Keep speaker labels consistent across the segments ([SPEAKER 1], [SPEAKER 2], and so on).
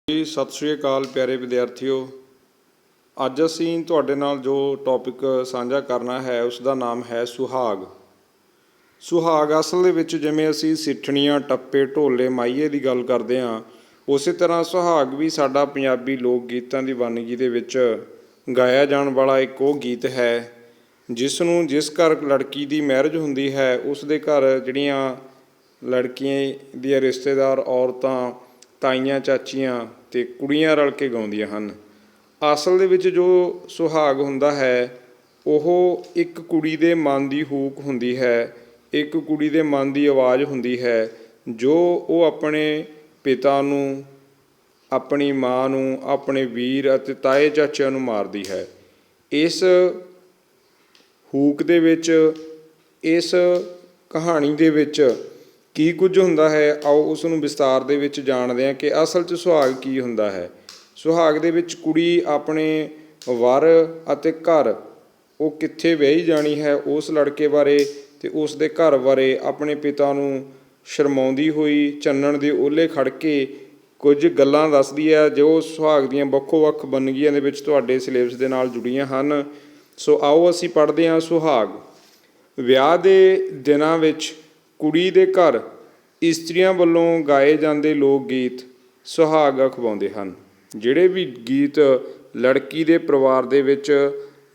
[SPEAKER 1] ਜੀ ਸਤਿ ਸ਼੍ਰੀ ਅਕਾਲ ਪਿਆਰੇ ਵਿਦਿਆਰਥੀਓ। ਅੱਜ ਅਸੀਂ ਤੁਹਾਡੇ ਨਾਲ ਜੋ ਟੌਪਿਕ ਸਾਂਝਾ ਕਰਨਾ ਹੈ ਉਸ ਦਾ ਨਾਮ ਹੈ ਸੁਹਾਗ। ਸੁਹਾਗ ਅਸਲ ਦੇ ਵਿੱਚ ਜਿਵੇਂ ਅਸੀਂ ਸਿੱਠਣੀਆਂ, ਟੱਪੇ, ਢੋਲੇ, ਮਾਹੀਏ ਦੀ ਗੱਲ ਕਰਦੇ ਹਾਂ, ਉਸੇ ਤਰ੍ਹਾਂ ਸੁਹਾਗ ਵੀ ਸਾਡਾ ਪੰਜਾਬੀ ਲੋਕ ਗੀਤਾਂ ਦੀ ਵੰਨਗੀ ਦੇ ਵਿੱਚ ਗਾਇਆ ਜਾਣ ਵਾਲਾ ਇੱਕ ਉਹ ਗੀਤ ਹੈ ਜਿਸ ਘਰ ਲੜਕੀ ਦੀ ਮੈਰਿਜ ਹੁੰਦੀ ਹੈ ਉਸ ਦੇ ਘਰ ਜਿਹੜੀਆਂ ਲੜਕੀਆਂ ਦੀਆਂ ਰਿਸ਼ਤੇਦਾਰ ਔਰਤਾਂ, ਤਾਈਆਂ, ਚਾਚੀਆਂ ਅਤੇ ਕੁੜੀਆਂ ਰਲ ਕੇ ਗਾਉਂਦੀਆਂ ਹਨ। ਅਸਲ ਦੇ ਵਿੱਚ ਜੋ ਸੁਹਾਗ ਹੁੰਦਾ ਹੈ ਉਹ ਇੱਕ ਕੁੜੀ ਦੇ ਮਨ ਦੀ ਹੂਕ ਹੁੰਦੀ ਹੈ, ਇੱਕ ਕੁੜੀ ਦੇ ਮਨ ਦੀ ਆਵਾਜ਼ ਹੁੰਦੀ ਹੈ ਜੋ ਉਹ ਆਪਣੇ ਪਿਤਾ ਨੂੰ, ਆਪਣੀ ਮਾਂ ਨੂੰ, ਆਪਣੇ ਵੀਰ ਅਤੇ ਤਾਏ ਚਾਚਿਆਂ ਨੂੰ ਮਾਰਦੀ ਹੈ। ਇਸ ਹੂਕ ਦੇ ਵਿੱਚ, ਇਸ ਕਹਾਣੀ ਦੇ ਵਿੱਚ ਕੀ ਕੁਝ ਹੁੰਦਾ ਹੈ, ਆਓ ਉਸ ਨੂੰ ਵਿਸਤਾਰ ਦੇ ਵਿੱਚ ਜਾਣਦੇ ਹਾਂ ਕਿ ਅਸਲ 'ਚ ਸੁਹਾਗ ਕੀ ਹੁੰਦਾ ਹੈ। ਸੁਹਾਗ ਦੇ ਵਿੱਚ ਕੁੜੀ ਆਪਣੇ ਵਰ ਅਤੇ ਘਰ, ਉਹ ਕਿੱਥੇ ਵਿਆਹੀ ਜਾਣੀ ਹੈ, ਉਸ ਲੜਕੇ ਬਾਰੇ ਅਤੇ ਉਸ ਦੇ ਘਰ ਬਾਰੇ ਆਪਣੇ ਪਿਤਾ ਨੂੰ ਸ਼ਰਮਾਉਂਦੀ ਹੋਈ ਚਾਨਣ ਦੇ ਓਹਲੇ ਖੜ੍ਹ ਕੇ ਕੁਝ ਗੱਲਾਂ ਦੱਸਦੀ ਹੈ ਜੋ ਸੁਹਾਗ ਦੀਆਂ ਵੱਖੋ ਵੱਖ ਵੰਨਗੀਆਂ ਦੇ ਵਿੱਚ ਤੁਹਾਡੇ ਸਿਲੇਬਸ ਦੇ ਨਾਲ ਜੁੜੀਆਂ ਹਨ। ਸੋ ਆਓ ਅਸੀਂ ਪੜ੍ਹਦੇ ਹਾਂ ਸੁਹਾਗ। ਵਿਆਹ ਦੇ ਦਿਨਾਂ ਵਿੱਚ ਕੁੜੀ ਦੇ ਘਰ ਇਸਤਰੀਆਂ ਵੱਲੋਂ ਗਾਏ ਜਾਂਦੇ ਲੋਕ ਗੀਤ ਸੁਹਾਗ ਅਖਵਾਉਂਦੇ ਹਨ। ਜਿਹੜੇ ਵੀ ਗੀਤ ਲੜਕੀ ਦੇ ਪਰਿਵਾਰ ਦੇ ਵਿੱਚ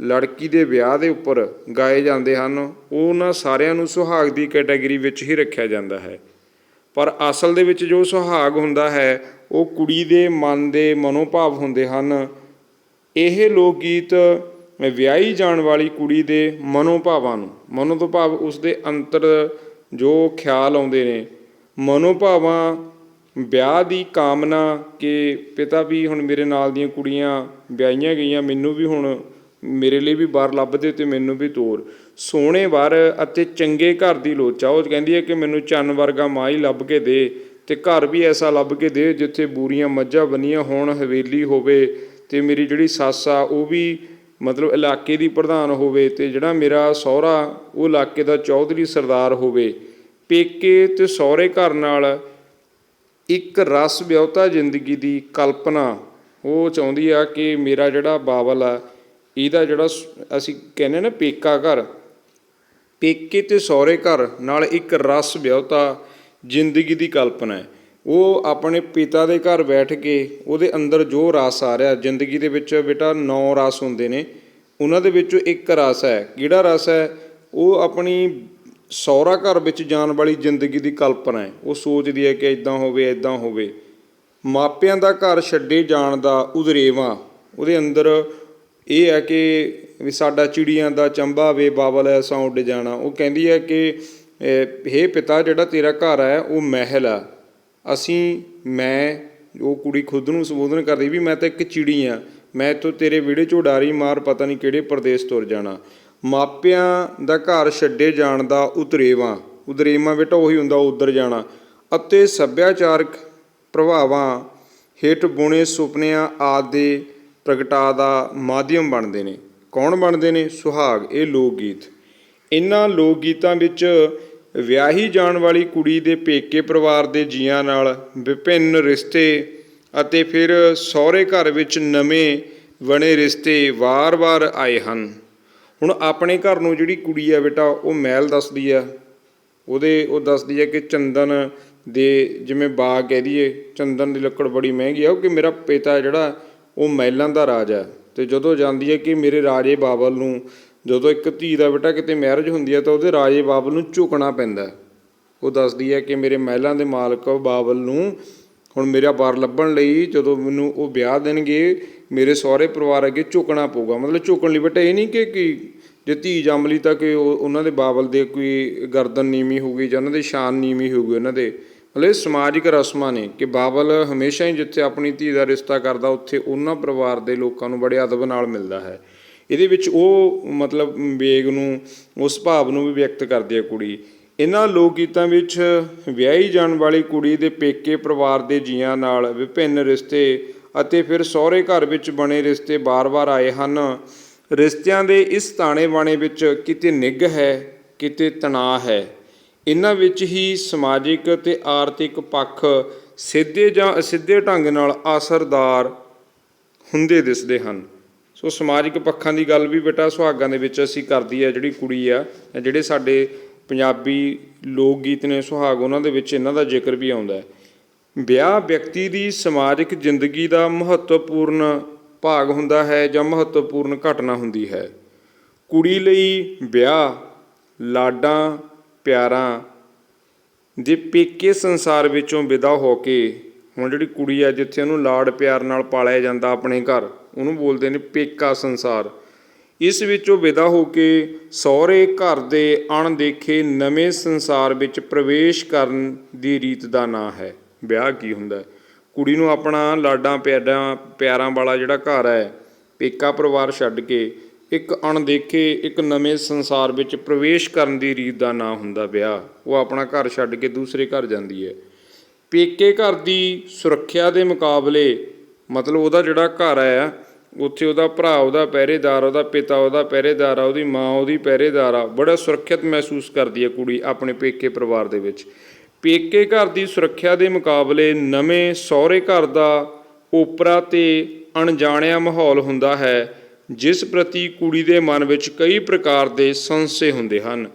[SPEAKER 1] ਲੜਕੀ ਦੇ ਵਿਆਹ ਦੇ ਉੱਪਰ ਗਾਏ ਜਾਂਦੇ ਹਨ ਉਹਨਾਂ ਸਾਰਿਆਂ ਨੂੰ ਸੁਹਾਗ ਦੀ ਕੈਟਾਗਰੀ ਵਿੱਚ ਹੀ ਰੱਖਿਆ ਜਾਂਦਾ ਹੈ। ਪਰ ਅਸਲ ਦੇ ਵਿੱਚ ਜੋ ਸੁਹਾਗ ਹੁੰਦਾ ਹੈ ਉਹ ਕੁੜੀ ਦੇ ਮਨ ਦੇ ਮਨੋਭਾਵ ਹੁੰਦੇ ਹਨ। ਇਹ ਲੋਕ ਗੀਤ ਵਿਆਹੀ ਜਾਣ ਵਾਲੀ ਕੁੜੀ ਦੇ ਮਨੋਭਾਵਾਂ ਨੂੰ, ਮਨੋ ਤੋਂ ਭਾਵ ਉਸਦੇ ਅੰਤਰ ਜੋ ਖਿਆਲ ਆਉਂਦੇ ਨੇ, ਮਨੋਭਾਵਾਂ, ਵਿਆਹ ਦੀ ਕਾਮਨਾ ਕਿ ਪਿਤਾ ਵੀ ਹੁਣ ਮੇਰੇ ਨਾਲ ਦੀਆਂ ਕੁੜੀਆਂ ਵਿਆਹੀਆਂ ਗਈਆਂ, ਮੈਨੂੰ ਵੀ ਹੁਣ ਮੇਰੇ ਲਈ ਵੀ ਵਰ ਲੱਭ ਦੇ ਅਤੇ ਮੈਨੂੰ ਵੀ ਤੋਰ, ਸੋਹਣੇ ਵਰ ਅਤੇ ਚੰਗੇ ਘਰ ਦੀ ਲੋਚਾ। ਉਹ ਕਹਿੰਦੀ ਹੈ ਕਿ ਮੈਨੂੰ ਚੰਨ ਵਰਗਾ ਮਾਂ ਹੀ ਲੱਭ ਕੇ ਦੇ ਅਤੇ ਘਰ ਵੀ ਐਸਾ ਲੱਭ ਕੇ ਦੇ ਜਿੱਥੇ ਬੂਰੀਆਂ ਮੱਝਾਂ ਬੰਨੀਆਂ ਹੋਣ, ਹਵੇਲੀ ਹੋਵੇ ਅਤੇ ਮੇਰੀ ਜਿਹੜੀ ਸੱਸ ਆ ਉਹ ਵੀ ਮਤਲਬ ਇਲਾਕੇ ਦੀ ਪ੍ਰਧਾਨ ਹੋਵੇ ਅਤੇ ਜਿਹੜਾ ਮੇਰਾ ਸਹੁਰਾ ਉਹ ਇਲਾਕੇ ਦਾ ਚੌਧਰੀ ਸਰਦਾਰ ਹੋਵੇ। ਪੇਕੇ ਅਤੇ ਸਹੁਰੇ ਘਰ ਨਾਲ ਇੱਕ ਰਸ ਵਿਆਹੁਤਾ ਜ਼ਿੰਦਗੀ ਦੀ ਕਲਪਨਾ ਉਹ ਚਾਹੁੰਦੀ ਆ ਕਿ ਮੇਰਾ ਜਿਹੜਾ ਬਾਬਲ ਆ ਇਹਦਾ ਜਿਹੜਾ ਅਸੀਂ ਕਹਿੰਦੇ ਨਾ ਪੇਕਾ ਘਰ, ਪੇਕੇ ਅਤੇ ਸਹੁਰੇ ਘਰ ਨਾਲ ਇੱਕ ਰਸ ਵਿਆਹੁਤਾ ਜ਼ਿੰਦਗੀ ਦੀ ਕਲਪਨਾ ਹੈ। ਉਹ ਆਪਣੇ ਪਿਤਾ ਦੇ ਘਰ ਬੈਠ ਕੇ ਉਹਦੇ ਅੰਦਰ ਜੋ ਰਸ ਆ ਰਿਹਾ, ਜ਼ਿੰਦਗੀ ਦੇ ਵਿੱਚ ਬੇਟਾ 9 ਰਸ ਹੁੰਦੇ ਨੇ, ਉਹਨਾਂ ਦੇ ਵਿੱਚੋਂ ਇੱਕ ਰਸ ਹੈ। ਕਿਹੜਾ ਰਸ ਹੈ? ਉਹ ਆਪਣੀ ਸਹੁਰਾ ਘਰ ਵਿੱਚ ਜਾਣ ਵਾਲੀ ਜ਼ਿੰਦਗੀ ਦੀ ਕਲਪਨਾ ਹੈ। ਉਹ ਸੋਚਦੀ ਹੈ ਕਿ ਇੱਦਾਂ ਹੋਵੇ, ਇੱਦਾਂ ਹੋਵੇ। ਮਾਪਿਆਂ ਦਾ ਘਰ ਛੱਡੇ ਜਾਣ ਦਾ ਉਦਰੇਵਾਂ ਉਹਦੇ ਅੰਦਰ ਇਹ ਹੈ ਕਿ ਵੀ ਸਾਡਾ ਚਿੜੀਆਂ ਦਾ ਚੰਬਾ ਵੇ ਬਾਬਲ ਐਸਾ ਉੱਡ ਜਾਣਾ। ਉਹ ਕਹਿੰਦੀ ਹੈ ਕਿ ਹੇ ਪਿਤਾ, ਜਿਹੜਾ ਤੇਰਾ ਘਰ ਹੈ ਉਹ ਮਹਿਲ ਆ, ਉਹ ਕੁੜੀ ਖੁਦ ਨੂੰ ਸੰਬੋਧਨ ਕਰਦੀ ਵੀ ਮੈਂ ਤਾਂ ਇੱਕ ਚਿੜੀ ਹਾਂ, ਮੈਂ ਇੱਥੋਂ ਤੇਰੇ ਵਿਹੜੇ 'ਚੋਂ ਉਡਾਰੀ ਮਾਰ ਪਤਾ ਨਹੀਂ ਕਿਹੜੇ ਪ੍ਰਦੇਸ਼ ਤੁਰ ਜਾਣਾ। ਮਾਪਿਆਂ ਦਾ ਘਰ ਛੱਡੇ ਜਾਣ ਦਾ ਉਦਰੇਵਾਂ ਬੇਟਾ ਉਹੀ ਹੁੰਦਾ ਉੱਧਰ ਜਾਣਾ, ਅਤੇ ਸੱਭਿਆਚਾਰਕ ਪ੍ਰਭਾਵਾਂ ਹੇਠ ਬੁਣੇ ਸੁਪਨਿਆਂ ਆਦਿ ਦੇ ਪ੍ਰਗਟਾ ਦਾ ਮਾਧਿਅਮ ਬਣਦੇ ਨੇ। ਕੌਣ ਬਣਦੇ ਨੇ? ਸੁਹਾਗ। ਇਹ ਲੋਕ ਗੀਤ। ਇਹਨਾਂ ਲੋਕ ਗੀਤਾਂ ਵਿੱਚ ਵਿਆਹੀ ਜਾਣ ਵਾਲੀ ਕੁੜੀ ਦੇ ਪੇਕੇ ਪਰਿਵਾਰ ਦੇ ਜੀਆਂ ਨਾਲ ਵਿਭਿੰਨ ਰਿਸ਼ਤੇ ਅਤੇ ਫਿਰ ਸਹੁਰੇ ਘਰ ਵਿੱਚ ਨਵੇਂ ਬਣੇ ਰਿਸ਼ਤੇ ਵਾਰ-ਵਾਰ ਆਏ ਹਨ। ਹੁਣ ਆਪਣੇ ਘਰ ਨੂੰ ਜਿਹੜੀ ਕੁੜੀ ਆ ਬੇਟਾ ਉਹ ਮਹਿਲ ਦੱਸਦੀ ਆ, ਉਹ ਦੱਸਦੀ ਹੈ ਕਿ ਚੰਦਨ ਦੇ, ਜਿਵੇਂ ਬਾਗ ਕਹਿ ਦਈਏ, ਚੰਦਨ ਦੀ ਲੱਕੜ ਬੜੀ ਮਹਿੰਗੀ ਆ, ਕਿ ਮੇਰਾ ਪਿਤਾ ਜਿਹੜਾ ਉਹ ਮਹਿਲਾਂ ਦਾ ਰਾਜਾ। ਅਤੇ ਜਦੋਂ ਜਾਂਦੀ ਹੈ ਕਿ ਮੇਰੇ ਰਾਜੇ ਬਾਬਲ ਨੂੰ, ਜਦੋਂ ਇੱਕ ਧੀ ਦਾ ਬੇਟਾ ਕਿਤੇ ਮੈਰਿਜ ਹੁੰਦੀ ਹੈ ਤਾਂ ਉਹਦੇ ਰਾਜੇ ਬਾਬਲ ਨੂੰ ਝੁਕਣਾ ਪੈਂਦਾ। ਉਹ ਦੱਸਦੀ ਹੈ ਕਿ ਮੇਰੇ ਮਹਿਲਾਂ ਦੇ ਮਾਲਕ ਬਾਬਲ ਨੂੰ ਹੁਣ ਮੇਰਾ ਵਰ ਲੱਭਣ ਲਈ ਜਦੋਂ ਮੈਨੂੰ ਉਹ ਵਿਆਹ ਦੇਣਗੇ ਮੇਰੇ ਸਹੁਰੇ ਪਰਿਵਾਰ ਅੱਗੇ ਝੁਕਣਾ ਪਊਗਾ। ਮਤਲਬ ਝੁਕਣ ਲਈ ਬੇਟਾ ਇਹ ਨਹੀਂ ਕਿ ਜੇ ਧੀ ਜੰਮ ਲਈ ਤਾਂ ਕਿ ਉਹਨਾਂ ਦੇ ਬਾਬਲ ਦੇ ਕੋਈ ਗਰਦਨ ਨੀਵੀਂ ਹੋਊਗੀ ਜਾਂ ਉਹਨਾਂ ਦੀ ਸ਼ਾਨ ਨੀਵੀਂ ਹੋਊਗੀ। ਉਹਨਾਂ ਦੇ ਮਤਲਬ ਇਹ ਸਮਾਜਿਕ ਰਸਮਾਂ ਨੇ ਕਿ ਬਾਬਲ ਹਮੇਸ਼ਾ ਹੀ ਜਿੱਥੇ ਆਪਣੀ ਧੀ ਦਾ ਰਿਸ਼ਤਾ ਕਰਦਾ ਉੱਥੇ ਉਹਨਾਂ ਪਰਿਵਾਰ ਦੇ ਲੋਕਾਂ ਨੂੰ ਬੜੇ ਅਦਬ ਨਾਲ ਮਿਲਦਾ ਹੈ। ਇਹਦੇ ਵਿੱਚ ਉਹ ਮਤਲਬ ਵੇਗ ਨੂੰ, ਉਸ ਭਾਵ ਨੂੰ ਵੀ ਵਿਅਕਤ ਕਰਦੀ ਹੈ ਕੁੜੀ। ਇਹਨਾਂ ਲੋਕ ਗੀਤਾਂ ਵਿੱਚ ਵਿਆਹੀ ਜਾਣ ਵਾਲੀ ਕੁੜੀ ਦੇ ਪੇਕੇ ਪਰਿਵਾਰ ਦੇ ਜੀਆਂ ਨਾਲ ਵਿਭਿੰਨ ਰਿਸ਼ਤੇ ਅਤੇ ਫਿਰ ਸਹੁਰੇ ਘਰ ਵਿੱਚ ਬਣੇ ਰਿਸ਼ਤੇ ਵਾਰ-ਵਾਰ ਆਏ ਹਨ। ਰਿਸ਼ਤਿਆਂ ਦੇ ਇਸ ਤਾਣੇ ਬਾਣੇ ਵਿੱਚ ਕਿਤੇ ਨਿੱਘ ਹੈ, ਕਿਤੇ ਤਣਾਅ ਹੈ। ਇਹਨਾਂ ਵਿੱਚ ਹੀ ਸਮਾਜਿਕ ਅਤੇ ਆਰਥਿਕ ਪੱਖ ਸਿੱਧੇ ਜਾਂ ਅਸਿੱਧੇ ਢੰਗ ਨਾਲ ਅਸਰਦਾਰ ਹੁੰਦੇ ਦਿਸਦੇ ਹਨ। ਸੋ ਸਮਾਜਿਕ ਪੱਖਾਂ ਦੀ ਗੱਲ ਵੀ ਬੇਟਾ ਸੁਹਾਗਾਂ ਦੇ ਵਿੱਚ ਅਸੀਂ ਕਰਦੀ ਹੈ ਜਿਹੜੀ ਕੁੜੀ ਆ, ਜਿਹੜੇ ਸਾਡੇ ਪੰਜਾਬੀ ਲੋਕ ਗੀਤ ਨੇ ਸੁਹਾਗ, ਉਹਨਾਂ ਦੇ ਵਿੱਚ ਇਹਨਾਂ ਦਾ ਜ਼ਿਕਰ ਵੀ ਆਉਂਦਾ ਹੈ। ਵਿਆਹ ਵਿਅਕਤੀ ਦੀ ਸਮਾਜਿਕ ਜ਼ਿੰਦਗੀ ਦਾ ਮਹੱਤਵਪੂਰਨ ਭਾਗ ਹੁੰਦਾ ਹੈ ਜਾਂ ਮਹੱਤਵਪੂਰਨ ਘਟਨਾ ਹੁੰਦੀ ਹੈ। ਕੁੜੀ ਲਈ ਵਿਆਹ ਲਾਡਾਂ ਪਿਆਰਾਂ ਦੇ ਪੇਕੇ ਸੰਸਾਰ ਵਿੱਚੋਂ ਵਿਦਾ ਹੋ ਕੇ, ਹੁਣ ਜਿਹੜੀ ਕੁੜੀ ਆ ਜਿੱਥੇ ਉਹਨੂੰ ਲਾਡ ਪਿਆਰ ਨਾਲ ਪਾਲਿਆ ਜਾਂਦਾ ਆਪਣੇ ਘਰ, ਉਹਨੂੰ ਬੋਲਦੇ ਨੇ ਪੇਕਾ ਸੰਸਾਰ, ਇਸ ਵਿੱਚੋਂ ਵਿਦਾ ਹੋ ਕੇ ਸਹੁਰੇ ਘਰ ਦੇ ਅਣਦੇਖੇ ਨਵੇਂ ਸੰਸਾਰ ਵਿੱਚ ਪ੍ਰਵੇਸ਼ ਕਰਨ ਦੀ ਰੀਤ ਦਾ ਨਾਂ ਹੈ ਵਿਆਹ। ਕੀ ਹੁੰਦਾ? ਕੁੜੀ ਨੂੰ ਆਪਣਾ ਲਾਡਾਂ ਪਿਆਰਾਂ ਵਾਲਾ ਜਿਹੜਾ ਘਰ ਹੈ, ਪੇਕਾ ਪਰਿਵਾਰ ਛੱਡ ਕੇ ਇੱਕ ਅਣਦੇਖੇ ਇੱਕ ਨਵੇਂ ਸੰਸਾਰ ਵਿੱਚ ਪ੍ਰਵੇਸ਼ ਕਰਨ ਦੀ ਰੀਤ ਦਾ ਨਾਂ ਹੁੰਦਾ ਵਿਆਹ। ਉਹ ਆਪਣਾ ਘਰ ਛੱਡ ਕੇ ਦੂਸਰੇ ਘਰ ਜਾਂਦੀ ਹੈ। ਪੇਕੇ ਘਰ ਦੀ ਸੁਰੱਖਿਆ ਦੇ ਮੁਕਾਬਲੇ, ਮਤਲਬ ਉਹਦਾ ਜਿਹੜਾ ਘਰ ਹੈ ਉੱਥੇ ਉਹਦਾ ਭਰਾ ਉਹਦਾ ਪਹਿਰੇਦਾਰ, ਉਹਦਾ ਪਿਤਾ ਉਹਦਾ ਪਹਿਰੇਦਾਰ ਆ, ਉਹਦੀ ਮਾਂ ਉਹਦੀ ਪਹਿਰੇਦਾਰ ਆ, ਬੜਾ ਸੁਰੱਖਿਅਤ ਮਹਿਸੂਸ ਕਰਦੀ ਹੈ ਕੁੜੀ ਆਪਣੇ ਪੇਕੇ ਪਰਿਵਾਰ ਦੇ ਵਿੱਚ। ਪੇਕੇ ਘਰ ਦੀ ਸੁਰੱਖਿਆ ਦੇ ਮੁਕਾਬਲੇ ਨਵੇਂ ਸਹੁਰੇ ਘਰ ਦਾ ਓਪਰਾ ਅਤੇ ਅਣਜਾਣਿਆ ਮਾਹੌਲ ਹੁੰਦਾ ਹੈ, ਜਿਸ ਪ੍ਰਤੀ ਕੁੜੀ ਦੇ ਮਨ ਵਿੱਚ ਕਈ ਪ੍ਰਕਾਰ ਦੇ ਸੰਸ਼ੇ ਹੁੰਦੇ ਹਨ।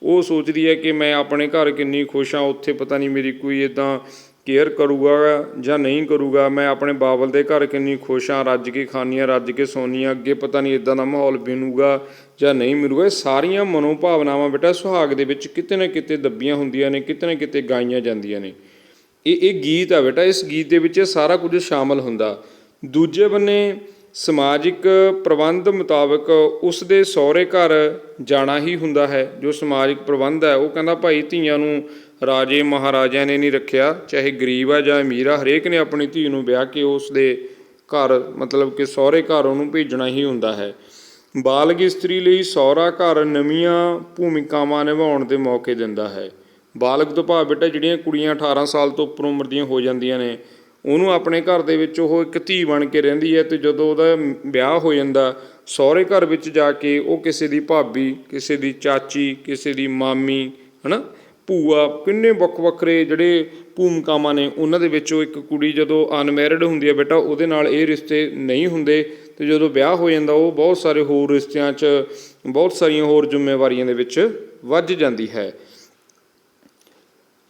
[SPEAKER 1] ਉਹ ਸੋਚਦੀ ਹੈ ਕਿ ਮੈਂ ਆਪਣੇ ਘਰ ਕਿੰਨੀ ਖੁਸ਼ ਹਾਂ, ਉੱਥੇ ਪਤਾ ਨਹੀਂ ਮੇਰੀ ਕੋਈ ਇੱਦਾਂ ਕੇਅਰ ਕਰੂਗਾ ਜਾਂ ਨਹੀਂ ਕਰੂਗਾ, ਮੈਂ ਆਪਣੇ ਬਾਬਲ ਦੇ ਘਰ ਕਿੰਨੀ ਖੁਸ਼ ਹਾਂ, ਰੱਜ ਕੇ ਖਾਂਦੀ ਹਾਂ, ਰੱਜ ਕੇ ਸੌਂਦੀ ਹਾਂ, ਅੱਗੇ ਪਤਾ ਨਹੀਂ ਇੱਦਾਂ ਦਾ ਮਾਹੌਲ ਮਿਲੂਗਾ ਜਾਂ ਨਹੀਂ ਮਿਲੂਗਾ। ਇਹ ਸਾਰੀਆਂ ਮਨੋਭਾਵਨਾਵਾਂ ਬੇਟਾ ਸੁਹਾਗ ਦੇ ਵਿੱਚ ਕਿਤੇ ਨਾ ਕਿਤੇ ਦੱਬੀਆਂ ਹੁੰਦੀਆਂ ਨੇ, ਕਿਤੇ ਨਾ ਕਿਤੇ ਗਾਈਆਂ ਜਾਂਦੀਆਂ ਨੇ। ਇਹ ਗੀਤ ਆ ਬੇਟਾ, ਇਸ ਗੀਤ ਦੇ ਵਿੱਚ ਇਹ ਸਾਰਾ ਕੁਝ ਸ਼ਾਮਲ ਹੁੰਦਾ। ਦੂਜੇ ਬੰਨੇ ਸਮਾਜਿਕ ਪ੍ਰਬੰਧ ਮੁਤਾਬਕ ਉਸ ਦੇ ਸਹੁਰੇ ਘਰ ਜਾਣਾ ਹੀ ਹੁੰਦਾ ਹੈ। ਜੋ ਸਮਾਜਿਕ ਪ੍ਰਬੰਧ ਹੈ ਉਹ ਕਹਿੰਦਾ ਭਾਈ ਧੀਆਂ ਨੂੰ ਰਾਜੇ ਮਹਾਰਾਜਿਆਂ ਨੇ ਨਹੀਂ ਰੱਖਿਆ, ਚਾਹੇ ਗਰੀਬ ਆ ਜਾਂ ਅਮੀਰ ਆ, ਹਰੇਕ ਨੇ ਆਪਣੀ ਧੀ ਨੂੰ ਵਿਆਹ ਕੇ ਉਸ ਦੇ ਘਰ ਮਤਲਬ ਕਿ ਸਹੁਰੇ ਘਰ ਉਹਨੂੰ ਭੇਜਣਾ ਹੀ ਹੁੰਦਾ ਹੈ। ਬਾਲਗ ਇਸਤਰੀ ਲਈ ਸਹੁਰਾ ਘਰ ਨਵੀਆਂ ਭੂਮਿਕਾਵਾਂ ਨਿਭਾਉਣ ਦੇ ਮੌਕੇ ਦਿੰਦਾ ਹੈ। ਬਾਲਗ ਤੋਂ ਭਾਵ ਬੇਟਾ ਜਿਹੜੀਆਂ ਕੁੜੀਆਂ 18 ਸਾਲ ਤੋਂ ਉੱਪਰ ਉਮਰ ਦੀਆਂ ਹੋ ਜਾਂਦੀਆਂ ਨੇ, ਉਹਨੂੰ ਆਪਣੇ ਘਰ ਦੇ ਵਿੱਚ ਉਹ ਇੱਕ ਧੀ ਬਣ ਕੇ ਰਹਿੰਦੀ ਹੈ, ਅਤੇ ਜਦੋਂ ਉਹਦਾ ਵਿਆਹ ਹੋ ਜਾਂਦਾ ਸਹੁਰੇ ਘਰ ਵਿੱਚ ਜਾ ਕੇ ਉਹ ਕਿਸੇ ਦੀ ਭਾਬੀ, ਕਿਸੇ ਦੀ ਚਾਚੀ, ਕਿਸੇ ਦੀ ਮਾਮੀ, ਹੈ ਨਾ, ਭੂਆ, ਕਿੰਨੇ ਵੱਖ ਵੱਖਰੇ ਜਿਹੜੇ ਭੂਮਿਕਾਵਾਂ ਨੇ ਉਹਨਾਂ ਦੇ ਵਿੱਚੋਂ ਇੱਕ ਕੁੜੀ ਜਦੋਂ ਅਨਮੈਰਿਡ ਹੁੰਦੀ ਹੈ ਬੇਟਾ, ਉਹਦੇ ਨਾਲ ਇਹ ਰਿਸ਼ਤੇ ਨਹੀਂ ਹੁੰਦੇ, ਅਤੇ ਜਦੋਂ ਵਿਆਹ ਹੋ ਜਾਂਦਾ ਉਹ ਬਹੁਤ ਸਾਰੇ ਹੋਰ ਰਿਸ਼ਤਿਆਂ 'ਚ ਬਹੁਤ ਸਾਰੀਆਂ ਹੋਰ ਜ਼ਿੰਮੇਵਾਰੀਆਂ ਦੇ ਵਿੱਚ ਵੱਜ ਜਾਂਦੀ ਹੈ।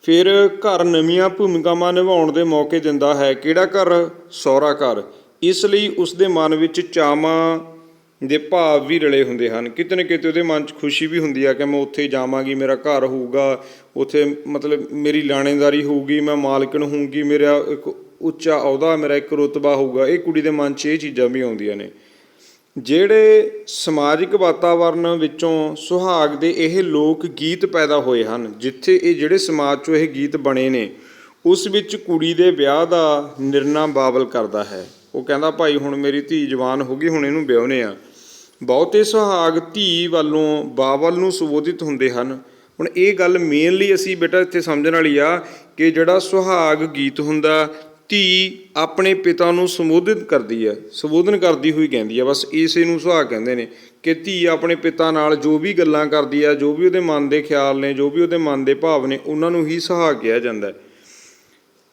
[SPEAKER 1] ਫਿਰ ਘਰ ਨਵੀਆਂ ਭੂਮਿਕਾਵਾਂ ਨਿਭਾਉਣ ਦੇ ਮੌਕੇ ਦਿੰਦਾ ਹੈ। ਕਿਹੜਾ ਘਰ? ਸਹੁਰਾ ਘਰ। ਇਸ ਲਈ ਉਸ ਦੇ ਮਨ ਵਿੱਚ ਚਾਵਾਂ ਦੇ ਭਾਵ ਵੀ ਰਲੇ ਹੁੰਦੇ ਹਨ। ਕਿਤੇ ਨਾ ਕਿਤੇ ਉਹਦੇ ਮਨ 'ਚ ਖੁਸ਼ੀ ਵੀ ਹੁੰਦੀ ਆ ਕਿ ਮੈਂ ਉੱਥੇ ਜਾਵਾਂਗੀ, ਮੇਰਾ ਘਰ ਹੋਊਗਾ, ਉੱਥੇ ਮਤਲਬ ਮੇਰੀ ਲਾਣੇਦਾਰੀ ਹੋਊਗੀ, ਮੈਂ ਮਾਲਕਣ ਹੋਊਗੀ, ਮੇਰਾ ਇੱਕ ਉੱਚਾ ਅਹੁਦਾ, ਮੇਰਾ ਇੱਕ ਰੁਤਬਾ ਹੋਊਗਾ। ਇਹ ਕੁੜੀ ਦੇ ਮਨ 'ਚ ਇਹ ਚੀਜ਼ਾਂ ਵੀ ਆਉਂਦੀਆਂ ਨੇ। ਜਿਹੜੇ ਸਮਾਜਿਕ ਵਾਤਾਵਰਨ ਵਿੱਚੋਂ ਸੁਹਾਗ ਦੇ ਇਹ ਲੋਕ ਗੀਤ ਪੈਦਾ ਹੋਏ ਹਨ, ਜਿੱਥੇ ਇਹ ਜਿਹੜੇ ਸਮਾਜ 'ਚੋਂ ਇਹ ਗੀਤ ਬਣੇ ਨੇ, ਉਸ ਵਿੱਚ ਕੁੜੀ ਦੇ ਵਿਆਹ ਦਾ ਨਿਰਣਾ ਬਾਬਲ ਕਰਦਾ ਹੈ। ਉਹ ਕਹਿੰਦਾ ਭਾਈ ਹੁਣ ਮੇਰੀ ਧੀ ਜਵਾਨ ਹੋ ਗਈ, ਹੁਣ ਇਹਨੂੰ ਵਿਆਹੁਨੇ ਆ। ਬਹੁਤੇ ਸੁਹਾਗ ਧੀ ਵੱਲੋਂ ਬਾਬਲ ਨੂੰ ਸੰਬੋਧਿਤ ਹੁੰਦੇ ਹਨ। ਹੁਣ ਇਹ ਗੱਲ ਮੇਨਲੀ ਅਸੀਂ ਬੇਟਾ ਇੱਥੇ ਸਮਝਣ ਵਾਲੀ ਆ ਕਿ ਜਿਹੜਾ ਸੁਹਾਗ ਗੀਤ ਹੁੰਦਾ, ਧੀ ਆਪਣੇ ਪਿਤਾ ਨੂੰ ਸੰਬੋਧਿਤ ਕਰਦੀ ਹੈ, ਸੰਬੋਧਨ ਕਰਦੀ ਹੋਈ ਕਹਿੰਦੀ ਹੈ, ਬਸ ਇਸੇ ਨੂੰ ਸੁਹਾਗ ਕਹਿੰਦੇ ਨੇ ਕਿ ਧੀ ਆਪਣੇ ਪਿਤਾ ਨਾਲ ਜੋ ਵੀ ਗੱਲਾਂ ਕਰਦੀ ਆ, ਜੋ ਵੀ ਉਹਦੇ ਮਨ ਦੇ ਖਿਆਲ ਨੇ, ਜੋ ਵੀ ਉਹਦੇ ਮਨ ਦੇ ਭਾਵ ਨੇ, ਉਹਨਾਂ ਨੂੰ ਹੀ ਸੁਹਾਗ ਕਿਹਾ ਜਾਂਦਾ ਹੈ।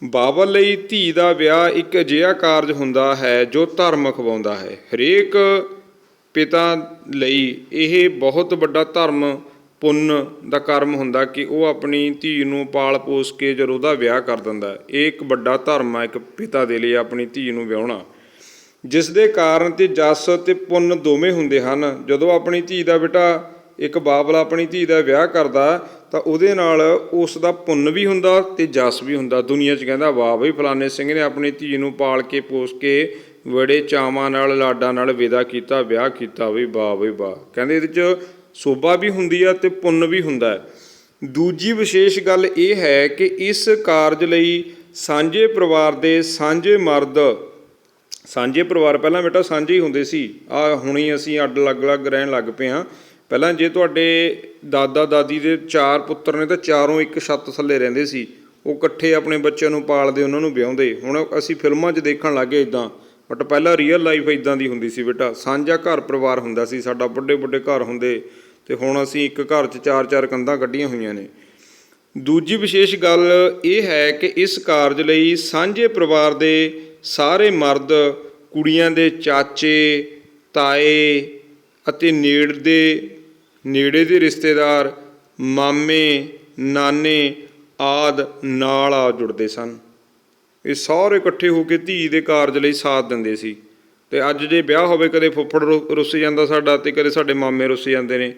[SPEAKER 1] ਬਾਬਲ ਲਈ ਧੀ ਦਾ ਵਿਆਹ ਇੱਕ ਅਜਿਹਾ ਕਾਰਜ ਹੁੰਦਾ ਹੈ ਜੋ ਧਰਮ ਅਖਵਾਉਂਦਾ ਹੈ। ਹਰੇਕ ਪਿਤਾ ਲਈ ਇਹ ਬਹੁਤ ਵੱਡਾ ਧਰਮ ਪੁੰਨ ਦਾ ਕਰਮ ਹੁੰਦਾ ਕਿ ਉਹ ਆਪਣੀ ਧੀ ਨੂੰ ਪਾਲ ਪੋਸ ਕੇ ਜਦੋਂ ਉਹਦਾ ਵਿਆਹ ਕਰ ਦਿੰਦਾ। ਇਹ ਇੱਕ ਵੱਡਾ ਧਰਮ ਆ ਇੱਕ ਪਿਤਾ ਦੇ ਲਈ, ਆਪਣੀ ਧੀ ਨੂੰ ਵਿਆਹੁਣਾ, ਜਿਸ ਦੇ ਕਾਰਨ ਤੇ ਜਸ ਅਤੇ ਪੁੰਨ ਦੋਵੇਂ ਹੁੰਦੇ ਹਨ। ਜਦੋਂ ਆਪਣੀ ਧੀ ਦਾ ਬੇਟਾ ਇੱਕ ਬਾਬਲ ਆਪਣੀ ਧੀ ਦਾ ਵਿਆਹ ਕਰਦਾ ਤਾਂ ਉਹਦੇ ਨਾਲ ਉਸ ਦਾ ਪੁੰਨ ਵੀ ਹੁੰਦਾ ਅਤੇ ਜਸ ਵੀ ਹੁੰਦਾ। ਦੁਨੀਆ 'ਚ ਕਹਿੰਦਾ ਵਾਹ ਬਈ ਫਲਾਣੇ ਸਿੰਘ ਨੇ ਆਪਣੀ ਧੀ ਨੂੰ ਪਾਲ ਕੇ ਪੋਸ ਕੇ ਬੜੇ ਚਾਵਾਂ ਨਾਲ ਲਾਡਾਂ ਨਾਲ ਵਿਦਾ ਕੀਤਾ, ਵਿਆਹ ਕੀਤਾ, ਬਈ ਵਾਹ ਬਈ ਵਾਹ। ਕਹਿੰਦੇ ਇਹਦੇ 'ਚ ਸੋਭਾ ਵੀ ਹੁੰਦੀ ਆ ਅਤੇ ਪੁੰਨ ਵੀ ਹੁੰਦਾ ਹੈ। ਦੂਜੀ ਵਿਸ਼ੇਸ਼ ਗੱਲ ਇਹ ਹੈ ਕਿ ਇਸ ਕਾਰਜ ਲਈ ਸਾਂਝੇ ਪਰਿਵਾਰ ਦੇ ਸਾਂਝੇ ਮਰਦ, ਸਾਂਝੇ ਪਰਿਵਾਰ ਪਹਿਲਾਂ ਬੇਟਾ ਸਾਂਝੇ ਹੀ ਹੁੰਦੇ ਸੀ, ਹੁਣੀ ਅਸੀਂ ਅੱਡ ਅਲੱਗ ਰਹਿਣ ਲੱਗ ਪਏ ਹਾਂ। ਪਹਿਲਾਂ ਜੇ ਤੁਹਾਡੇ ਦਾਦਾ ਦਾਦੀ ਦੇ 4 ਪੁੱਤਰ ਨੇ ਤਾਂ ਚਾਰੋਂ ਇੱਕ ਛੱਤ ਥੱਲੇ ਰਹਿੰਦੇ ਸੀ, ਉਹ ਇਕੱਠੇ ਆਪਣੇ ਬੱਚਿਆਂ ਨੂੰ ਪਾਲਦੇ, ਉਹਨਾਂ ਨੂੰ ਵਿਆਹੁੰਦੇ। ਹੁਣ ਅਸੀਂ ਫਿਲਮਾਂ 'ਚ ਦੇਖਣ ਲੱਗ ਗਏ ਇੱਦਾਂ, ਬਟ ਪਹਿਲਾਂ ਰੀਅਲ ਲਾਈਫ ਇੱਦਾਂ ਦੀ ਹੁੰਦੀ ਸੀ ਬੇਟਾ। ਸਾਂਝਾ ਘਰ ਪਰਿਵਾਰ ਹੁੰਦਾ ਸੀ ਸਾਡਾ, ਵੱਡੇ ਵੱਡੇ ਘਰ ਹੁੰਦੇ, ਅਤੇ ਹੁਣ ਅਸੀਂ ਇੱਕ ਘਰ 'ਚ 4-4 ਕੰਧਾਂ ਕੱਢੀਆਂ ਹੋਈਆਂ ਨੇ। ਦੂਜੀ ਵਿਸ਼ੇਸ਼ ਗੱਲ ਇਹ ਹੈ ਕਿ ਇਸ ਕਾਰਜ ਲਈ ਸਾਂਝੇ ਪਰਿਵਾਰ ਦੇ ਸਾਰੇ ਮਰਦ, ਕੁੜੀਆਂ ਦੇ ਚਾਚੇ, ਤਾਏ ਅਤੇ ਨੇੜੇ ਦੇ ਰਿਸ਼ਤੇਦਾਰ, ਮਾਮੇ, ਨਾਨੇ ਆਦਿ ਨਾਲ ਆ ਜੁੜਦੇ ਸਨ। ਇਹ ਸਾਰੇ ਇਕੱਠੇ ਹੋ ਕੇ ਧੀ ਦੇ ਕਾਰਜ ਲਈ ਸਾਥ ਦਿੰਦੇ ਸੀ। ਅਤੇ ਅੱਜ ਜੇ ਵਿਆਹ ਹੋਵੇ, ਕਦੇ ਫੁੱਫੜ ਰੁੱਸ ਜਾਂਦਾ ਸਾਡਾ ਅਤੇ ਕਦੇ ਸਾਡੇ ਮਾਮੇ ਰੁੱਸ ਜਾਂਦੇ ਨੇ।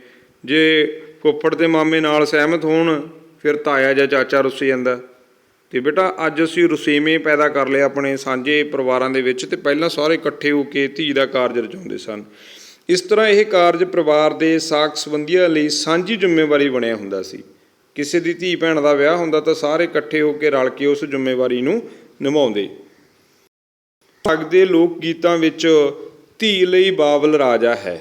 [SPEAKER 1] ਜੇ ਫੁੱਫੜ ਅਤੇ ਮਾਮੇ ਨਾਲ ਸਹਿਮਤ ਹੋਣ ਫਿਰ ਤਾਇਆ ਜਾਂ ਚਾਚਾ ਰੁੱਸ ਜਾਂਦਾ। ਅਤੇ ਬੇਟਾ ਅੱਜ ਅਸੀਂ ਰੁਸੇਵੇਂ ਪੈਦਾ ਕਰ ਲਏ ਆਪਣੇ ਸਾਂਝੇ ਪਰਿਵਾਰਾਂ ਦੇ ਵਿੱਚ, ਅਤੇ ਪਹਿਲਾਂ ਸਾਰੇ ਇਕੱਠੇ ਹੋ ਕੇ ਧੀ ਦਾ ਕਾਰਜ ਰਚਾਉਂਦੇ ਸਨ। ਇਸ ਤਰ੍ਹਾਂ ਇਹ ਕਾਰਜ ਪਰਿਵਾਰ ਦੇ ਸਾਕ ਸੰਬੰਧੀਆਂ ਲਈ ਸਾਂਝੀ ਜ਼ਿੰਮੇਵਾਰੀ ਬਣਿਆ ਹੁੰਦਾ ਸੀ। ਕਿਸੇ ਦੀ ਧੀ ਭੈਣ ਦਾ ਵਿਆਹ ਹੁੰਦਾ ਤਾਂ ਸਾਰੇ ਇਕੱਠੇ ਹੋ ਕੇ ਰਲ ਕੇ ਉਸ ਜ਼ਿੰਮੇਵਾਰੀ ਨੂੰ ਨਿਭਾਉਂਦੇ। ਸੁਹਾਗ ਦੇ ਲੋਕ ਗੀਤਾਂ ਵਿੱਚ ਧੀ ਲਈ ਬਾਬਲ ਰਾਜਾ ਹੈ।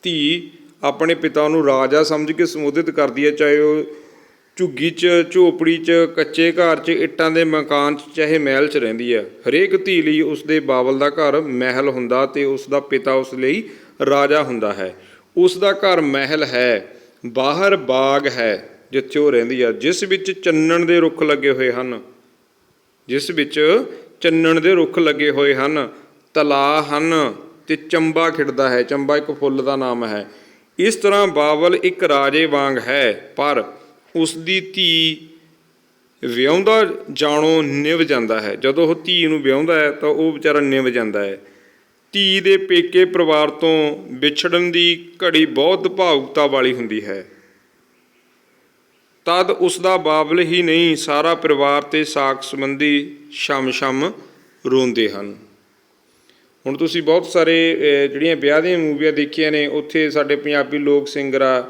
[SPEAKER 1] ਧੀ ਆਪਣੇ ਪਿਤਾ ਨੂੰ ਰਾਜਾ ਸਮਝ ਕੇ ਸੰਬੋਧਿਤ ਕਰਦੀ ਹੈ, ਚਾਹੇ ਉਹ ਝੁੱਗੀ 'ਚ, ਝੋਪੜੀ 'ਚ, ਕੱਚੇ ਘਰ 'ਚ, ਇੱਟਾਂ ਦੇ ਮਕਾਨ 'ਚ, ਚਾਹੇ ਮਹਿਲ 'ਚ ਰਹਿੰਦੀ ਹੈ। ਹਰੇਕ ਧੀ ਲਈ ਉਸਦੇ ਬਾਬਲ ਦਾ ਘਰ ਮਹਿਲ ਹੁੰਦਾ ਅਤੇ ਉਸ ਦਾ ਪਿਤਾ ਉਸ ਲਈ ਰਾਜਾ ਹੁੰਦਾ ਹੈ। ਉਸ ਦਾ ਘਰ ਮਹਿਲ ਹੈ, ਬਾਹਰ ਬਾਗ ਹੈ ਜਿੱਥੇ ਉਹ ਰਹਿੰਦੀ ਆ, ਜਿਸ ਵਿੱਚ ਚੰਨਣ ਦੇ ਰੁੱਖ ਲੱਗੇ ਹੋਏ ਹਨ, ਤਲਾਅ ਹਨ ਅਤੇ ਚੰਬਾ ਖਿੜਦਾ ਹੈ। ਚੰਬਾ ਇੱਕ ਫੁੱਲ ਦਾ ਨਾਮ ਹੈ। ਇਸ ਤਰ੍ਹਾਂ ਬਾਬਲ ਇੱਕ ਰਾਜੇ ਵਾਂਗ ਹੈ, ਪਰ ਉਸ ਦੀ ਧੀ ਵਿਆਹੁੰਦਾ ਜਾਣੋਂ ਨਿਭ ਜਾਂਦਾ ਹੈ। ਜਦੋਂ ਉਹ ਧੀ ਨੂੰ ਵਿਆਹੁੰਦਾ ਹੈ ਤਾਂ ਉਹ ਵਿਚਾਰਾ ਨਿਭ ਜਾਂਦਾ ਹੈ। ਧੀ ਦੇ ਪੇਕੇ ਪਰਿਵਾਰ ਤੋਂ ਵਿਛੜਨ ਦੀ ਘੜੀ ਬਹੁਤ ਭਾਵੁਕਤਾ ਵਾਲੀ ਹੁੰਦੀ ਹੈ। ਤਦ ਉਸ ਦਾ ਬਾਬਲ ਹੀ ਨਹੀਂ, ਸਾਰਾ ਪਰਿਵਾਰ ਅਤੇ ਸਾਕ ਸੰਬੰਧੀ ਛਮ-ਛਮ ਰੋਂਦੇ ਹਨ। ਹੁਣ ਤੁਸੀਂ ਬਹੁਤ ਸਾਰੇ ਜਿਹੜੀਆਂ ਵਿਆਹ ਦੀਆਂ ਮੂਵੀਆਂ ਦੇਖੀਆਂ ਨੇ, ਉੱਥੇ ਸਾਡੇ ਪੰਜਾਬੀ ਲੋਕ ਸਿੰਗਰ ਆ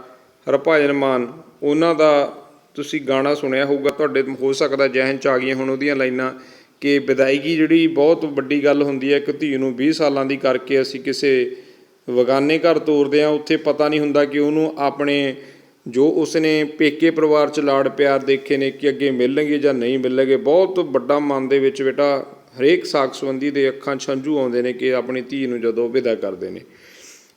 [SPEAKER 1] ਹਰਭਜਨ ਮਾਨ, ਉਹਨਾਂ ਦਾ ਤੁਸੀਂ ਗਾਣਾ ਸੁਣਿਆ ਹੋਊਗਾ, ਤੁਹਾਡੇ ਹੋ ਸਕਦਾ ਜ਼ਿਹਨ 'ਚ ਆ ਗਈਆਂ ਹੁਣ ਉਹਦੀਆਂ ਲਾਈਨਾਂ ਕਿ ਵਿਦਾਇਗੀ ਜਿਹੜੀ ਬਹੁਤ ਵੱਡੀ ਗੱਲ ਹੁੰਦੀ ਹੈ। ਇੱਕ ਧੀ ਨੂੰ 20 ਸਾਲਾਂ ਦੀ ਕਰਕੇ ਅਸੀਂ ਕਿਸੇ ਬੇਗਾਨੇ ਘਰ ਤੋਰਦੇ ਹਾਂ, ਉੱਥੇ ਪਤਾ ਨਹੀਂ ਹੁੰਦਾ ਕਿ ਉਹਨੂੰ ਆਪਣੇ ਜੋ ਉਸਨੇ ਪੇਕੇ ਪਰਿਵਾਰ 'ਚ ਲਾਡ ਪਿਆਰ ਦੇਖੇ ਨੇ ਕਿ ਅੱਗੇ ਮਿਲਣਗੇ ਜਾਂ ਨਹੀਂ ਮਿਲਣਗੇ। ਬਹੁਤ ਵੱਡਾ ਮਨ ਦੇ ਵਿੱਚ ਬੇਟਾ ਹਰੇਕ ਸਾਕ ਸੰਬੰਧੀ ਦੇ ਅੱਖਾਂ 'ਚ ਹੰਝੂ ਆਉਂਦੇ ਨੇ ਕਿ ਆਪਣੀ ਧੀ ਨੂੰ ਜਦੋਂ ਵਿਦਾ ਕਰਦੇ ਨੇ।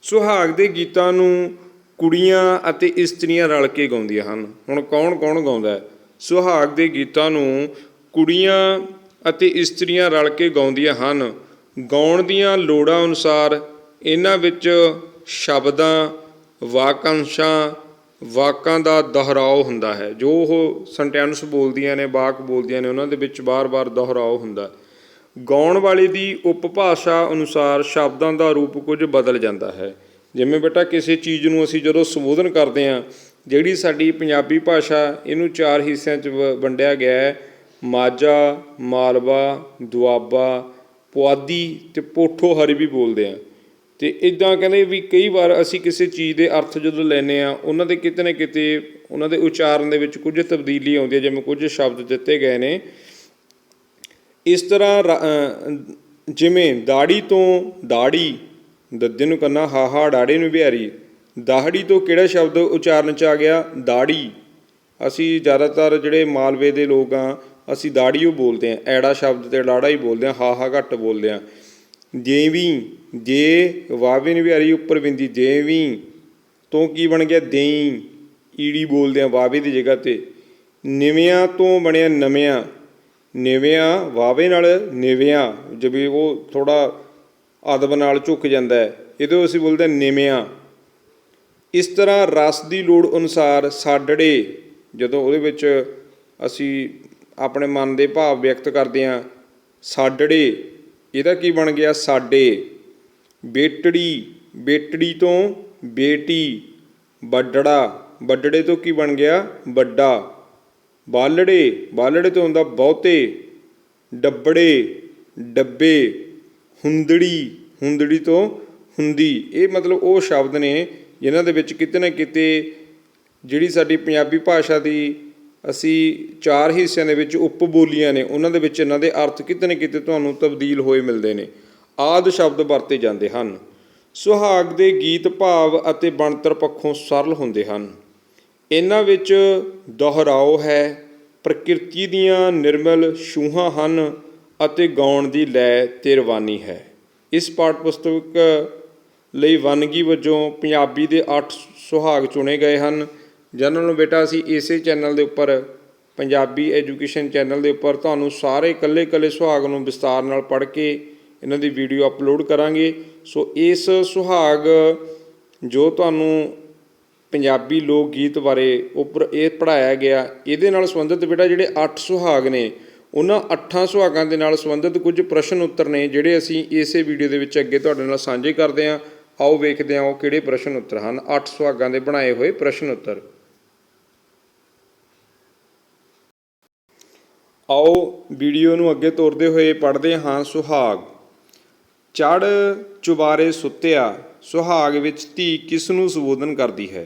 [SPEAKER 1] ਸੁਹਾਗ ਦੇ ਗੀਤਾਂ ਨੂੰ ਕੁੜੀਆਂ ਅਤੇ ਇਸਤਰੀਆਂ ਰਲ ਕੇ ਗਾਉਂਦੀਆਂ ਹਨ। ਹੁਣ ਕੌਣ ਗਾਉਂਦਾ? ਸੁਹਾਗ ਦੇ ਗੀਤਾਂ ਨੂੰ ਕੁੜੀਆਂ ਅਤੇ ਇਸਤਰੀਆਂ ਰਲ ਕੇ ਗਾਉਂਦੀਆਂ ਹਨ। ਗਾਉਣ ਦੀਆਂ ਲੋੜਾਂ ਅਨੁਸਾਰ ਇਹਨਾਂ ਵਿੱਚ ਸ਼ਬਦਾਂ, ਵਾਕੰਸ਼ਾਂ, ਵਾਕਾਂ ਦਾ ਦੁਹਰਾਓ ਹੁੰਦਾ ਹੈ। ਜੋ ਉਹ ਸੈਂਟੈਂਸ ਬੋਲਦੀਆਂ ਨੇ, ਵਾਕ ਬੋਲਦੀਆਂ ਨੇ, ਉਹਨਾਂ ਦੇ ਵਿੱਚ ਵਾਰ-ਵਾਰ ਦੁਹਰਾਓ ਹੁੰਦਾ। ਗਾਉਣ ਵਾਲੇ ਦੀ ਉਪਭਾਸ਼ਾ ਅਨੁਸਾਰ ਸ਼ਬਦਾਂ ਦਾ ਰੂਪ ਕੁਝ ਬਦਲ ਜਾਂਦਾ ਹੈ। ਜਿਵੇਂ ਬੇਟਾ ਕਿਸੇ ਚੀਜ਼ ਨੂੰ ਅਸੀਂ ਜਦੋਂ ਸੰਬੋਧਨ ਕਰਦੇ ਹਾਂ, ਜਿਹੜੀ ਸਾਡੀ ਪੰਜਾਬੀ ਭਾਸ਼ਾ ਇਹਨੂੰ 4 ਹਿੱਸਿਆਂ 'ਚ ਵੰਡਿਆ ਗਿਆ ਹੈ: ਮਾਝਾ, ਮਾਲਵਾ, ਦੁਆਬਾ, ਪੁਆਧੀ ਅਤੇ ਪੋਠੋਹਾਰੀ ਵੀ ਬੋਲਦੇ ਹਾਂ। ਅਤੇ ਇੱਦਾਂ ਕਹਿੰਦੇ ਵੀ ਕਈ ਵਾਰ ਅਸੀਂ ਕਿਸੇ ਚੀਜ਼ ਦੇ ਅਰਥ ਜਦੋਂ ਲੈਂਦੇ ਹਾਂ, ਉਹਨਾਂ ਦੇ ਕਿਤੇ ਨਾ ਕਿਤੇ ਉਹਨਾਂ ਦੇ ਉਚਾਰਨ ਦੇ ਵਿੱਚ ਕੁਝ ਤਬਦੀਲੀ ਆਉਂਦੀ ਹੈ, ਜਿਵੇਂ ਕੁਝ ਸ਼ਬਦ ਦਿੱਤੇ ਗਏ ਨੇ। ਇਸ ਤਰ੍ਹਾਂ ਜਿਵੇਂ ਦਾੜੀ ਤੋਂ ਦਾੜੀ, ਦੱਦੇ ਨੂੰ ਕੰਨਾ ਹਾਹਾ, ਡਾੜੇ ਨੂੰ ਬਿਹਾਰੀ। ਦਾਹੜੀ ਤੋਂ ਕਿਹੜਾ ਸ਼ਬਦ ਉਚਾਰਨ 'ਚ ਆ ਗਿਆ? ਦਾੜੀ। ਅਸੀਂ ਜ਼ਿਆਦਾਤਰ ਜਿਹੜੇ ਮਾਲਵੇ ਦੇ ਲੋਕ ਹਾਂ, ਅਸੀਂ ਦਾੜੀ ਉਹ ਬੋਲਦੇ ਹਾਂ, ਐੜਾ ਸ਼ਬਦ ਅਤੇ ਲਾੜਾ ਹੀ ਬੋਲਦੇ ਹਾਂ, ਹਾਹਾ ਘੱਟ ਬੋਲਦੇ ਹਾਂ। ਦੇਵੀਂ, ਜੇ ਵਾਵੇ ਨੂੰ ਬਿਹਾਰੀ ਉੱਪਰ ਬਿੰਦੀ, ਦੇਵੀਂ ਤੋਂ ਕੀ ਬਣ ਗਿਆ? ਦੇਈਂ, ਈੜੀ ਬੋਲਦੇ ਹਾਂ ਵਾਵੇ ਦੀ ਜਗ੍ਹਾ 'ਤੇ। ਨਿਵਿਆਂ ਤੋਂ ਬਣਿਆ ਨਵਿਆਂ, ਨਿਵਿਆਂ ਵਾਵੇ ਨਾਲ ਨਿਵਿਆਂ, ਜਿਵੇਂ ਉਹ ਥੋੜ੍ਹਾ ਅਦਬ ਨਾਲ ਝੁਕ ਜਾਂਦਾ ਹੈ, ਇਹਦੇ ਅਸੀਂ ਬੋਲਦੇ ਹਾਂ ਨਿਵਿਆਂ। ਇਸ ਤਰ੍ਹਾਂ ਰਸ ਦੀ ਲੋੜ ਅਨੁਸਾਰ ਸਾਡੜੇ, ਜਦੋਂ ਉਹਦੇ ਵਿੱਚ ਅਸੀਂ ਆਪਣੇ ਮਨ ਦੇ ਭਾਵ ਵਿਅਕਤ ਕਰਦੇ ਹਾਂ, ਸਾਡੜੇ, ਇਹਦਾ ਕੀ ਬਣ ਗਿਆ? ਸਾਡੇ। ਬੇਟੜੀ, ਬੇਟੜੀ ਤੋਂ ਬੇਟੀ। ਵੱਡੜਾ, ਵੱਡੜੇ ਤੋਂ ਕੀ ਬਣ ਗਿਆ? ਵੱਡਾ। ਬਾਲੜੇ, ਬਾਲੜੇ ਤੋਂ ਹੁੰਦਾ ਬਹੁਤੇ। ਡੱਬੜੇ, ਡੱਬੇ। ਹੁੰਦੜੀ, ਹੁੰਦੜੀ ਤੋਂ ਹੁੰਦੀ। ਇਹ ਮਤਲਬ ਉਹ ਸ਼ਬਦ ਨੇ ਜਿਨ੍ਹਾਂ ਦੇ ਵਿੱਚ ਕਿਤੇ ਨਾ ਕਿਤੇ ਜਿਹੜੀ ਸਾਡੀ ਪੰਜਾਬੀ ਭਾਸ਼ਾ ਦੀ ਅਸੀਂ 4 ਹਿੱਸਿਆਂ ਦੇ ਵਿੱਚ ਉਪ ਬੋਲੀਆਂ ਨੇ, ਉਹਨਾਂ ਦੇ ਵਿੱਚ ਇਹਨਾਂ ਦੇ ਅਰਥ ਕਿਤੇ ਨਾ ਕਿਤੇ ਤੁਹਾਨੂੰ ਤਬਦੀਲ ਹੋਏ ਮਿਲਦੇ ਨੇ। ਆਦਿ ਸ਼ਬਦ ਵਰਤੇ ਜਾਂਦੇ ਹਨ। ਸੁਹਾਗ ਦੇ ਗੀਤ ਭਾਵ ਅਤੇ ਬਣਤਰ ਪੱਖੋਂ ਸਰਲ ਹੁੰਦੇ ਹਨ। ਇਹਨਾਂ ਵਿੱਚ ਦੁਹਰਾਓ ਹੈ, ਪ੍ਰਕਿਰਤੀ ਦੀਆਂ ਨਿਰਮਲ ਛੂਹਾਂ ਹਨ ਅਤੇ ਗਾਉਣ ਦੀ ਲੈਅ ਤੇ ਰਵਾਨੀ ਹੈ। ਇਸ ਪਾਠ ਪੁਸਤਕ ਲਈ ਵੰਨਗੀ ਵਜੋਂ ਪੰਜਾਬੀ ਦੇ 8 ਸੁਹਾਗ ਚੁਣੇ ਗਏ ਹਨ, ਜਿਹਨਾਂ ਨੂੰ ਬੇਟਾ ਅਸੀਂ ਇਸੇ ਚੈਨਲ ਦੇ ਉੱਪਰ ਪੰਜਾਬੀ ਐਜੂਕੇਸ਼ਨ ਚੈਨਲ ਦੇ ਉੱਪਰ ਤੁਹਾਨੂੰ ਸਾਰੇ ਇਕੱਲੇ ਸੁਹਾਗ ਨੂੰ ਵਿਸਤਾਰ ਨਾਲ ਪੜ੍ਹ ਕੇ ਇਹਨਾਂ ਦੀ ਵੀਡੀਓ ਅਪਲੋਡ ਕਰਾਂਗੇ। ਸੋ ਇਸ ਸੁਹਾਗ ਜੋ ਤੁਹਾਨੂੰ ਪੰਜਾਬੀ ਲੋਕ ਗੀਤ ਬਾਰੇ ਉੱਪਰ ਇਹ ਪੜ੍ਹਾਇਆ ਗਿਆ, ਇਹਦੇ ਨਾਲ ਸੰਬੰਧਿਤ ਬੇਟਾ ਜਿਹੜੇ 8 ਸੁਹਾਗ ਨੇ, ਉਹਨਾਂ 8 ਸੁਹਾਗਾਂ ਦੇ ਨਾਲ ਸੰਬੰਧਿਤ ਕੁਝ ਪ੍ਰਸ਼ਨ ਉੱਤਰ ਨੇ ਜਿਹੜੇ ਅਸੀਂ ਇਸੇ ਵੀਡੀਓ ਦੇ ਵਿੱਚ ਅੱਗੇ ਤੁਹਾਡੇ ਨਾਲ ਸਾਂਝੇ ਕਰਦੇ ਹਾਂ। ਆਓ ਵੇਖਦੇ ਹਾਂ ਉਹ ਕਿਹੜੇ ਪ੍ਰਸ਼ਨ ਉੱਤਰ ਹਨ। 8 ਸੁਹਾਗਾਂ ਦੇ ਬਣਾਏ ਹੋਏ ਪ੍ਰਸ਼ਨ ਉੱਤਰ। ਆਓ ਵੀਡੀਓ ਨੂੰ ਅੱਗੇ ਤੋਰਦੇ ਹੋਏ ਪੜ੍ਹਦੇ ਹਾਂ। ਸੁਹਾਗ। ਚੜ੍ਹ ਚੁਬਾਰੇ ਸੁੱਤਿਆ, ਸੁਹਾਗ ਵਿੱਚ ਧੀ ਕਿਸ ਨੂੰ ਸੰਬੋਧਨ ਕਰਦੀ ਹੈ?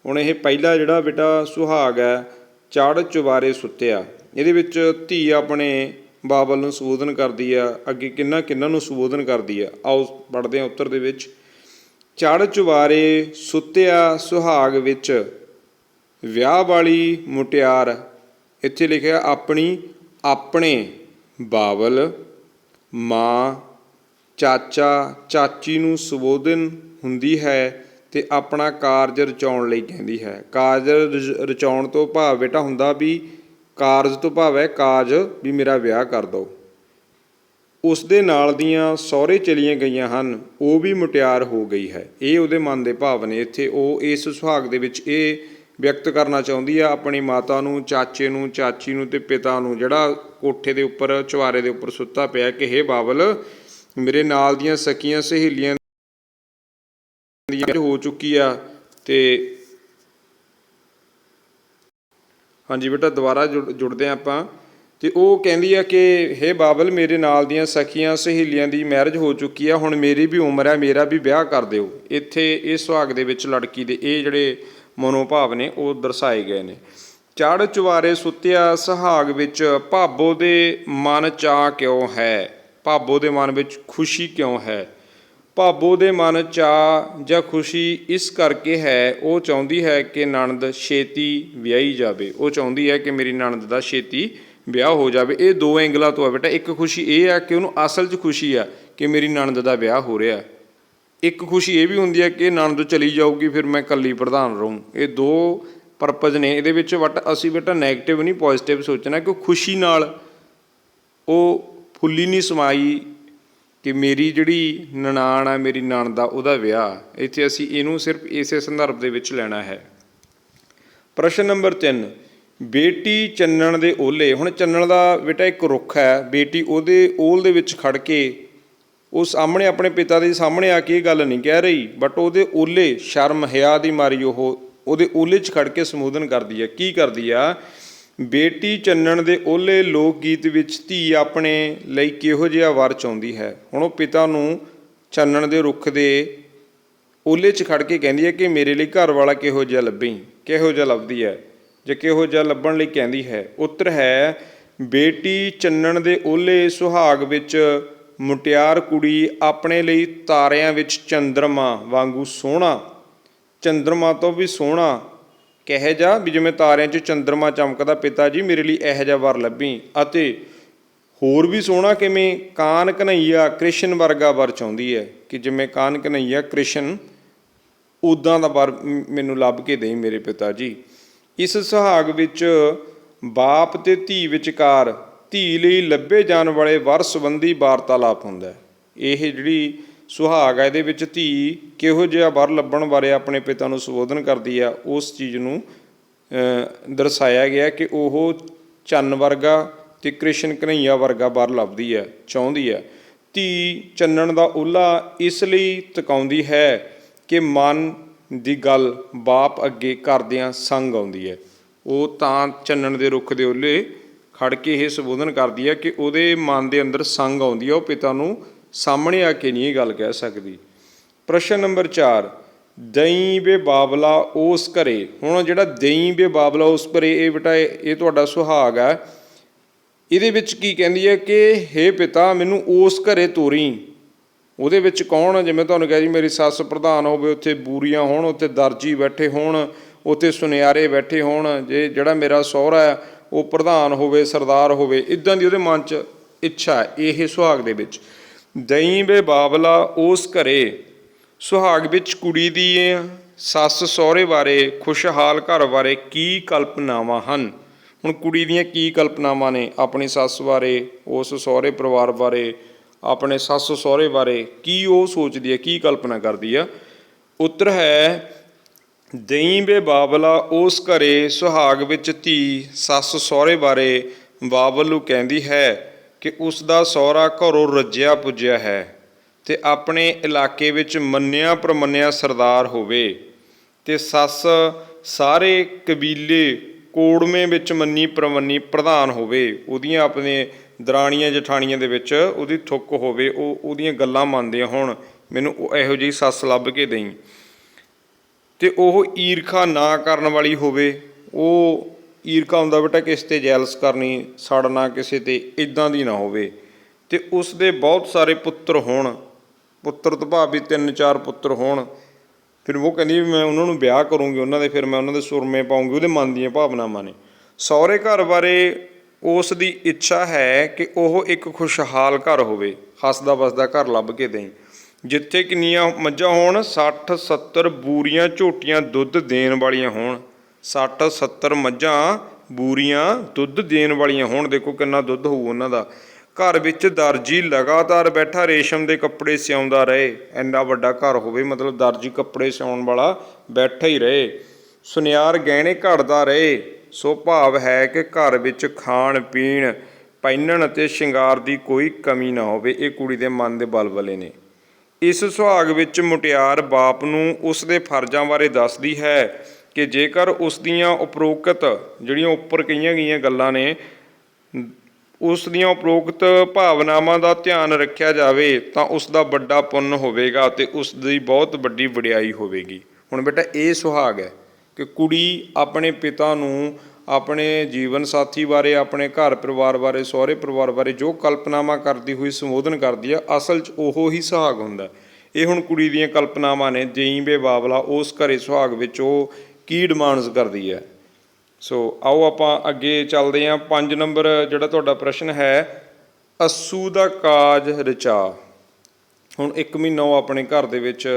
[SPEAKER 1] ਹੁਣ ਇਹ ਪਹਿਲਾ ਜਿਹੜਾ ਬੇਟਾ ਸੁਹਾਗ ਹੈ, ਚੜ੍ਹ ਚੁਬਾਰੇ ਸੁੱਤਿਆ, ਇਹਦੇ ਵਿੱਚ ਧੀ ਆਪਣੇ ਬਾਬਲ ਨੂੰ ਸੰਬੋਧਨ ਕਰਦੀ ਆ। ਅੱਗੇ ਕਿਹਨਾਂ ਨੂੰ ਸੰਬੋਧਨ ਕਰਦੀ ਆ? ਆਓ ਪੜ੍ਹਦੇ ਹਾਂ ਉੱਤਰ ਦੇ ਵਿੱਚ। ਚੜ੍ਹ ਚੁਬਾਰੇ ਸੁੱਤਿਆ ਸੁਹਾਗ ਵਿੱਚ, ਵਿਆਹ ਵਾਲੀ ਮੁਟਿਆਰ, ਇੱਥੇ ਲਿਖਿਆ ਆਪਣੀ, ਆਪਣੇ ਬਾਬਲ, ਮਾਂ, ਚਾਚਾ, ਚਾਚੀ ਨੂੰ ਸੰਬੋਧਨ ਹੁੰਦੀ ਹੈ ਅਤੇ ਆਪਣਾ ਕਾਰਜ ਰਚਾਉਣ ਲਈ ਕਹਿੰਦੀ ਹੈ। ਕਾਰਜ ਰਚਾਉਣ ਤੋਂ ਭਾਵ ਬੇਟਾ ਹੁੰਦਾ ਵੀ, ਕਾਰਜ ਤੋਂ ਭਾਵ ਹੈ ਕਾਜ, ਵੀ ਮੇਰਾ ਵਿਆਹ ਕਰ ਦਿਓ। ਉਸ ਦੇ ਨਾਲ ਦੀਆਂ ਸਹੁਰੇ ਚਲੀਆਂ ਗਈਆਂ ਹਨ, ਉਹ ਵੀ ਮੁਟਿਆਰ ਹੋ ਗਈ ਹੈ। ਇਹ ਉਹਦੇ ਮਨ ਦੇ ਭਾਵ ਨੇ। ਇੱਥੇ ਉਹ ਇਸ ਸੁਹਾਗ ਦੇ ਵਿੱਚ ਇਹ ਵਿਅਕਤ ਕਰਨਾ ਚਾਹੁੰਦੀ ਆ ਆਪਣੀ ਮਾਤਾ ਨੂੰ, ਚਾਚੇ ਨੂੰ, ਚਾਚੀ ਨੂੰ ਅਤੇ ਪਿਤਾ ਨੂੰ, ਜਿਹੜਾ ਕੋਠੇ ਦੇ ਉੱਪਰ ਚੁਬਾਰੇ ਦੇ ਉੱਪਰ ਸੁੱਤਾ ਪਿਆ, ਕਿ ਹੇ ਬਾਬਲ, ਮੇਰੇ ਨਾਲ ਦੀਆਂ ਸਕੀਆਂ ਸਹੇਲੀਆਂ ਹੋ ਚੁੱਕੀ ਆ। ਅਤੇ ਹਾਂਜੀ ਬੇਟਾ ਦੁਬਾਰਾ ਜੁੜਦੇ ਹਾਂ ਆਪਾਂ। ਅਤੇ ਉਹ ਕਹਿੰਦੀ ਆ ਕਿ ਹੇ ਬਾਬਲ, ਮੇਰੇ ਨਾਲ ਦੀਆਂ ਸਖੀਆਂ ਸਹੇਲੀਆਂ ਦੀ ਮੈਰਿਜ ਹੋ ਚੁੱਕੀ ਆ, ਹੁਣ ਮੇਰੀ ਵੀ ਉਮਰ ਹੈ, ਮੇਰਾ ਵੀ ਵਿਆਹ ਕਰ ਦਿਓ। ਇੱਥੇ ਇਸ ਸੁਹਾਗ ਦੇ ਵਿੱਚ ਲੜਕੀ ਦੇ ਇਹ ਜਿਹੜੇ ਮਨੋਭਾਵ ਨੇ ਉਹ ਦਰਸਾਏ ਗਏ ਨੇ। ਚੜ੍ਹ ਚੁਬਾਰੇ ਸੁੱਤਿਆ ਸੁਹਾਗ ਵਿੱਚ ਭਾਬੋ ਦੇ ਮਨ ਚਾਅ ਕਿਉਂ ਹੈ? ਭਾਬੋ ਦੇ ਮਨ ਵਿੱਚ ਖੁਸ਼ੀ ਕਿਉਂ ਹੈ? ਭਾਬੋ ਦੇ ਮਨ ਚਾਅ ਜਾਂ ਖੁਸ਼ੀ ਇਸ ਕਰਕੇ ਹੈ, ਉਹ ਚਾਹੁੰਦੀ ਹੈ ਕਿ ਨਣਦ ਛੇਤੀ ਵਿਆਹੀ ਜਾਵੇ। ਉਹ ਚਾਹੁੰਦੀ ਹੈ ਕਿ ਮੇਰੀ ਨਣਦ ਦਾ ਛੇਤੀ ਵਿਆਹ ਹੋ ਜਾਵੇ। ਇਹ 2 ਐਂਗਲਾਂ ਤੋਂ ਆ ਬੇਟਾ। ਇੱਕ ਖੁਸ਼ੀ ਇਹ ਆ ਕਿ ਉਹਨੂੰ ਅਸਲ 'ਚ ਖੁਸ਼ੀ ਆ ਕਿ ਮੇਰੀ ਨਣਦ ਦਾ ਵਿਆਹ ਹੋ ਰਿਹਾ। ਇੱਕ ਖੁਸ਼ੀ ਇਹ ਵੀ ਹੁੰਦੀ ਹੈ ਕਿ ਨਣਦ ਚਲੀ ਜਾਊਗੀ, ਫਿਰ ਮੈਂ ਇਕੱਲੀ ਪ੍ਰਧਾਨ ਰਹੂੰ। ਇਹ 2 ਪਰਪਜ਼ ਨੇ ਇਹਦੇ ਵਿੱਚ। ਬਟ ਅਸੀਂ ਬੇਟਾ ਨੈਗੇਟਿਵ ਨਹੀਂ ਪੋਜ਼ੀਟਿਵ ਸੋਚਣਾ, ਕਿ ਖੁਸ਼ੀ ਨਾਲ ਉਹ ਫੁੱਲੀ ਨਹੀਂ ਸਮਾਈ ਕਿ ਮੇਰੀ ਜਿਹੜੀ ਨਨਾਣ ਆ, ਮੇਰੀ ਨਣਦ ਦਾ, ਉਹਦਾ ਵਿਆਹ। ਇੱਥੇ ਅਸੀਂ ਇਹਨੂੰ ਸਿਰਫ ਇਸੇ ਸੰਦਰਭ ਦੇ ਵਿੱਚ ਲੈਣਾ ਹੈ। ਪ੍ਰਸ਼ਨ ਨੰਬਰ 3, ਬੇਟੀ ਚੰਨਣ ਦੇ ਓਹਲੇ। ਹੁਣ ਚੰਨਣ ਦਾ ਬੇਟਾ ਇੱਕ ਰੁੱਖ ਹੈ, ਬੇਟੀ ਉਹਦੇ ਓਹਲ ਦੇ ਵਿੱਚ ਖੜ੍ਹ ਕੇ ਉਹ ਸਾਹਮਣੇ ਆਪਣੇ ਪਿਤਾ ਦੇ ਸਾਹਮਣੇ ਆ ਕੇ ਇਹ ਗੱਲ ਨਹੀਂ ਕਹਿ ਰਹੀ, ਬਟ ਉਹਦੇ ਓਹਲੇ ਸ਼ਰਮ ਹਿਆ ਦੀ ਮਾਰੀ ਉਹ ਉਹਦੇ ਓਹਲੇ 'ਚ ਖੜ੍ਹ ਕੇ ਸੰਬੋਧਨ ਕਰਦੀ ਹੈ। ਕੀ ਕਰਦੀ ਆ? ਬੇਟੀ ਚੰਨਣ ਦੇ ਓਹਲੇ ਲੋਕ ਗੀਤ ਵਿੱਚ ਧੀ ਆਪਣੇ ਲਈ ਕਿਹੋ ਜਿਹਾ ਵਰ ਚਾਹੁੰਦੀ ਹੈ? ਹੁਣ ਉਹ ਪਿਤਾ ਨੂੰ ਚੰਨਣ ਦੇ ਰੁੱਖ ਦੇ ਓਹਲੇ 'ਚ ਖੜ੍ਹ ਕੇ ਕਹਿੰਦੀ ਹੈ ਕਿ ਮੇਰੇ ਲਈ ਘਰ ਵਾਲਾ ਕਿਹੋ ਜਿਹਾ ਲੱਭੀ। ਕਿਹੋ ਜਿਹਾ ਲੱਭਦੀ ਹੈ ਜਾਂ ਕਿਹੋ ਜਿਹਾ ਲੱਭਣ ਲਈ ਕਹਿੰਦੀ ਹੈ? ਉੱਤਰ ਹੈ, ਬੇਟੀ ਚੰਨਣ ਦੇ ਓਹਲੇ ਸੁਹਾਗ ਵਿੱਚ ਮੁਟਿਆਰ ਕੁੜੀ ਆਪਣੇ ਲਈ ਤਾਰਿਆਂ ਵਿੱਚ ਚੰਦਰਮਾ ਵਾਂਗੂ ਸੋਹਣਾ, ਚੰਦਰਮਾ ਤੋਂ ਵੀ ਸੋਹਣਾ, ਕਿਹੋ ਜਿਹਾ ਵੀ ਜਿਵੇਂ ਤਾਰਿਆਂ 'ਚ ਚੰਦਰਮਾ ਚਮਕਦਾ, ਪਿਤਾ ਜੀ ਮੇਰੇ ਲਈ ਇਹੋ ਜਿਹਾ ਵਰ ਲੱਭੀ। ਅਤੇ ਹੋਰ ਵੀ ਸੋਹਣਾ ਕਿਵੇਂ? ਕਾਨ ਕਨ੍ਹਈਆ ਕ੍ਰਿਸ਼ਨ ਵਰਗਾ ਵਰ ਚਾਹੁੰਦੀ ਹੈ, ਕਿ ਜਿਵੇਂ ਕਾਨ ਕਨ੍ਹਈਆ ਕ੍ਰਿਸ਼ਨ, ਉੱਦਾਂ ਦਾ ਵਰ ਮੈਨੂੰ ਲੱਭ ਕੇ ਦੇਈ ਮੇਰੇ ਪਿਤਾ ਜੀ। ਇਸ ਸੁਹਾਗ ਵਿੱਚ ਬਾਪ ਅਤੇ ਧੀ ਵਿਚਕਾਰ ਧੀ ਲਈ ਲੱਭੇ ਜਾਣ ਵਾਲੇ ਵਰ ਸੰਬੰਧੀ ਵਾਰਤਾਲਾਪ ਹੁੰਦਾ। ਇਹ ਜਿਹੜੀ ਸੁਹਾਗ ਹੈ, ਇਹਦੇ ਵਿੱਚ ਧੀ ਕਿਹੋ ਜਿਹਾ ਵਰ ਲੱਭਣ ਬਾਰੇ ਆਪਣੇ ਪਿਤਾ ਨੂੰ ਸੰਬੋਧਨ ਕਰਦੀ ਆ, ਉਸ ਚੀਜ਼ ਨੂੰ ਦਰਸਾਇਆ ਗਿਆ ਕਿ ਉਹ ਚੰਨ ਵਰਗਾ ਅਤੇ ਕ੍ਰਿਸ਼ਨ ਕਨ੍ਹਈਆ ਵਰਗਾ ਵਰ ਲੱਭਦੀ ਹੈ, ਚਾਹੁੰਦੀ ਹੈ। ਧੀ ਚੰਨਣ ਦਾ ਓਹਲਾ ਇਸ ਲਈ ਤਕਾਉਂਦੀ ਹੈ ਕਿ ਮਨ ਦੀ ਗੱਲ ਬਾਪ ਅੱਗੇ ਕਰਦਿਆਂ ਸੰਗ ਆਉਂਦੀ ਹੈ। ਉਹ ਤਾਂ ਚੰਨਣ ਦੇ ਰੁੱਖ ਦੇ ਓਹਲੇ ਖੜ੍ਹ ਕੇ ਇਹ ਸੰਬੋਧਨ ਕਰਦੀ ਹੈ ਕਿ ਉਹਦੇ ਮਨ ਦੇ ਅੰਦਰ ਸੰਗ ਆਉਂਦੀ ਹੈ, ਉਹ ਪਿਤਾ ਨੂੰ ਸਾਹਮਣੇ ਆ ਕੇ ਨਹੀਂ ਇਹ ਗੱਲ ਕਹਿ ਸਕਦੀ। ਪ੍ਰਸ਼ਨ ਨੰਬਰ 4, ਦਈ ਵੇ ਬਾਬਲਾ ਉਸ ਘਰੇ। ਹੁਣ ਜਿਹੜਾ ਦਈ ਵੇ ਬਾਬਲਾ ਉਸ ਘਰੇ, ਇਹ ਬੇਟਾ ਇਹ ਤੁਹਾਡਾ ਸੁਹਾਗ ਹੈ। ਇਹਦੇ ਵਿੱਚ ਕੀ ਕਹਿੰਦੀ ਹੈ ਕਿ ਹੇ ਪਿਤਾ ਮੈਨੂੰ ਉਸ ਘਰੇ ਤੋਰੀ। ਉਹਦੇ ਵਿੱਚ ਕੌਣ? ਜਿਵੇਂ ਤੁਹਾਨੂੰ ਕਿਹਾ ਜੀ, ਮੇਰੀ ਸੱਸ ਪ੍ਰਧਾਨ ਹੋਵੇ, ਉੱਥੇ ਬੂਰੀਆਂ ਹੋਣ, ਉੱਥੇ ਦਰਜੀ ਬੈਠੇ ਹੋਣ, ਉੱਥੇ ਸੁਨਿਆਰੇ ਬੈਠੇ ਹੋਣ, ਜੇ ਜਿਹੜਾ ਮੇਰਾ ਸਹੁਰਾ ਹੈ ਉਹ ਪ੍ਰਧਾਨ ਹੋਵੇ, ਸਰਦਾਰ ਹੋਵੇ, ਇੱਦਾਂ ਦੀ ਉਹਦੇ ਮਨ 'ਚ ਇੱਛਾ ਹੈ ਇਹ ਸੁਹਾਗ ਦੇ ਵਿੱਚ। ਦਈ ਵੇ ਬਾਬਲਾ ਉਸ ਘਰੇ, ਸੁਹਾਗ ਵਿੱਚ ਕੁੜੀ ਦੀ ਸੱਸ ਸਹੁਰੇ ਬਾਰੇ, ਖੁਸ਼ਹਾਲ ਘਰ ਬਾਰੇ ਕੀ ਕਲਪਨਾਵਾਂ ਹਨ। ਹੁਣ ਕੁੜੀ ਦੀਆਂ ਕੀ ਕਲਪਨਾਵਾਂ ਨੇ ਆਪਣੀ ਸੱਸ ਬਾਰੇ, ਉਸ ਸਹੁਰੇ ਪਰਿਵਾਰ ਬਾਰੇ, ਆਪਣੇ ਸੱਸ ਸਹੁਰੇ ਬਾਰੇ ਕੀ ਉਹ ਸੋਚਦੀ ਹੈ, ਕੀ ਕਲਪਨਾ ਕਰਦੀ ਆ। ਉੱਤਰ ਹੈ ਦਈ ਵੇ ਬਾਬਲਾ ਉਸ ਘਰੇ ਸੁਹਾਗ ਵਿੱਚ ਧੀ ਸੱਸ ਸਹੁਰੇ ਬਾਰੇ ਬਾਬਲ ਨੂੰ ਕਹਿੰਦੀ ਹੈ ਕਿ ਉਸ ਦਾ ਸਹੁਰਾ ਘਰੋਂ ਰੱਜਿਆ ਪੁੱਜਿਆ ਹੈ ਅਤੇ ਆਪਣੇ ਇਲਾਕੇ ਵਿੱਚ ਮੰਨਿਆ ਪ੍ਰਮੰਨਿਆ ਸਰਦਾਰ ਹੋਵੇ ਅਤੇ ਸੱਸ ਸਾਰੇ ਕਬੀਲੇ ਕੋੜਵੇਂ ਵਿੱਚ ਮੰਨੀ ਪ੍ਰਮੰਨੀ ਪ੍ਰਧਾਨ ਹੋਵੇ, ਉਹਦੀਆਂ ਆਪਣੇ ਦਰਾਣੀਆਂ ਜਠਾਣੀਆਂ ਦੇ ਵਿੱਚ ਉਹਦੀ ਥੁੱਕ ਹੋਵੇ, ਉਹ ਉਹਦੀਆਂ ਗੱਲਾਂ ਮੰਨਦੀਆਂ ਹੋਣ, ਮੈਨੂੰ ਇਹੋ ਜਿਹੀ ਸੱਸ ਲੱਭ ਕੇ ਦੇਈਂ। ਅਤੇ ਉਹ ਈਰਖਾ ਨਾ ਕਰਨ ਵਾਲੀ ਹੋਵੇ, ਉਹ ਈਰਖਾ ਹੁੰਦਾ ਬੇਟਾ ਕਿਸੇ 'ਤੇ ਜੈਲਸ ਕਰਨੀ, ਸੜਨਾ ਕਿਸੇ 'ਤੇ, ਇੱਦਾਂ ਦੀ ਨਾ ਹੋਵੇ। ਅਤੇ ਉਸ ਦੇ ਬਹੁਤ ਸਾਰੇ ਪੁੱਤਰ ਹੋਣ, ਪੁੱਤਰ ਤੋਂ ਭਾਵ ਵੀ 3-4 ਪੁੱਤਰ ਹੋਣ। ਫਿਰ ਉਹ ਕਹਿੰਦੀ ਵੀ ਮੈਂ ਉਹਨਾਂ ਨੂੰ ਵਿਆਹ ਕਰੂੰਗੀ, ਉਹਨਾਂ ਦੇ ਫਿਰ ਮੈਂ ਉਹਨਾਂ ਦੇ ਸੁਰਮੇ ਪਾਊਂਗੀ, ਉਹਦੇ ਮਨ ਦੀਆਂ ਭਾਵਨਾਵਾਂ ਨੇ। ਸਹੁਰੇ ਘਰ ਬਾਰੇ ਉਸ ਦੀ ਇੱਛਾ ਹੈ ਕਿ ਉਹ ਇੱਕ ਖੁਸ਼ਹਾਲ ਘਰ ਹੋਵੇ, ਹੱਸਦਾ ਵਸਦਾ ਘਰ ਲੱਭ ਕੇ ਦੇਈਂ, ਜਿੱਥੇ ਕਿੰਨੀਆਂ ਮੱਝਾਂ ਹੋਣ, 60-70 ਬੂਰੀਆਂ ਝੋਟੀਆਂ ਦੁੱਧ ਦੇਣ ਵਾਲੀਆਂ ਹੋਣ, 60-70 ਮੱਝਾਂ ਬੂਰੀਆਂ ਦੁੱਧ ਦੇਣ ਵਾਲੀਆਂ ਹੋਣ। ਦੇਖੋ ਕਿੰਨਾ ਦੁੱਧ ਹੋਊ ਉਹਨਾਂ ਦਾ। ਘਰ ਵਿੱਚ ਦਰਜੀ ਲਗਾਤਾਰ ਬੈਠਾ ਰੇਸ਼ਮ ਦੇ ਕੱਪੜੇ ਸਿਉਂਦਾ ਰਹੇ, ਇੰਨਾ ਵੱਡਾ ਘਰ ਹੋਵੇ, ਮਤਲਬ ਦਰਜੀ ਕੱਪੜੇ ਸਿਉਣ ਵਾਲਾ ਬੈਠਾ ਹੀ ਰਹੇ। ਸੁਨਿਆਰ ਗਹਿਣੇ ਘੜਦਾ ਰਹੇ, ਸੋ ਭਾਵ ਹੈ ਕਿ ਘਰ ਵਿੱਚ ਖਾਣ ਪੀਣ ਪਹਿਨਣ ਅਤੇ ਸ਼ਿੰਗਾਰ ਦੀ ਕੋਈ ਕਮੀ ਨਾ ਹੋਵੇ। ਇਹ ਕੁੜੀ ਦੇ ਮਨ ਦੇ ਬਲਬਲੇ ਨੇ। ਇਸ ਸੁਹਾਗ ਵਿੱਚ ਮੁਟਿਆਰ ਬਾਪ ਨੂੰ ਉਸ ਦੇ ਫਰਜ਼ਾਂ ਬਾਰੇ ਦੱਸਦੀ ਹੈ ਕਿ ਜੇਕਰ ਉਸ ਦੀਆਂ ਉਪਰੋਕਤ ਜਿਹੜੀਆਂ ਉੱਪਰ ਕਹੀਆਂ ਗਈਆਂ ਗੱਲਾਂ ਨੇ, ਉਸ ਦੀਆਂ ਉਪਰੋਕਤ ਭਾਵਨਾਵਾਂ ਦਾ ਧਿਆਨ ਰੱਖਿਆ ਜਾਵੇ ਤਾਂ ਉਸ ਦਾ ਵੱਡਾ ਪੁੰਨ ਹੋਵੇਗਾ ਅਤੇ ਉਸ ਦੀ ਬਹੁਤ ਵੱਡੀ ਵਡਿਆਈ ਹੋਵੇਗੀ। ਹੁਣ ਬੇਟਾ ਇਹ ਸੁਹਾਗ ਹੈ ਕਿ ਕੁੜੀ ਆਪਣੇ ਪਿਤਾ ਨੂੰ ਆਪਣੇ ਜੀਵਨ ਸਾਥੀ ਬਾਰੇ, ਆਪਣੇ ਘਰ ਪਰਿਵਾਰ ਬਾਰੇ, ਸਹੁਰੇ ਪਰਿਵਾਰ ਬਾਰੇ ਜੋ ਕਲਪਨਾਵਾਂ ਕਰਦੀ ਹੋਈ ਸੰਬੋਧਨ ਕਰਦੀ ਆ, ਅਸਲ 'ਚ ਉਹੋ ਹੀ ਸੁਹਾਗ ਹੁੰਦਾ। ਇਹ ਹੁਣ ਕੁੜੀ ਦੀਆਂ ਕਲਪਨਾਵਾਂ ਨੇ। ਜਈ ਵੇ ਬਾਬਲਾ ਉਸ ਘਰੇ ਸੁਹਾਗ ਵਿੱਚ ਉਹ ਕੀ ਡਿਮਾਂਡਸ ਕਰਦੀ ਹੈ। ਸੋ ਆਓ ਆਪਾਂ ਅੱਗੇ ਚੱਲਦੇ ਹਾਂ। 5 ਨੰਬਰ ਜਿਹੜਾ ਤੁਹਾਡਾ ਪ੍ਰਸ਼ਨ ਹੈ, ਅੱਸੂ ਦਾ ਕਾਜ ਰਚਾ। ਹੁਣ 1 ਮਹੀਨਾ ਉਹ ਆਪਣੇ ਘਰ ਦੇ ਵਿੱਚ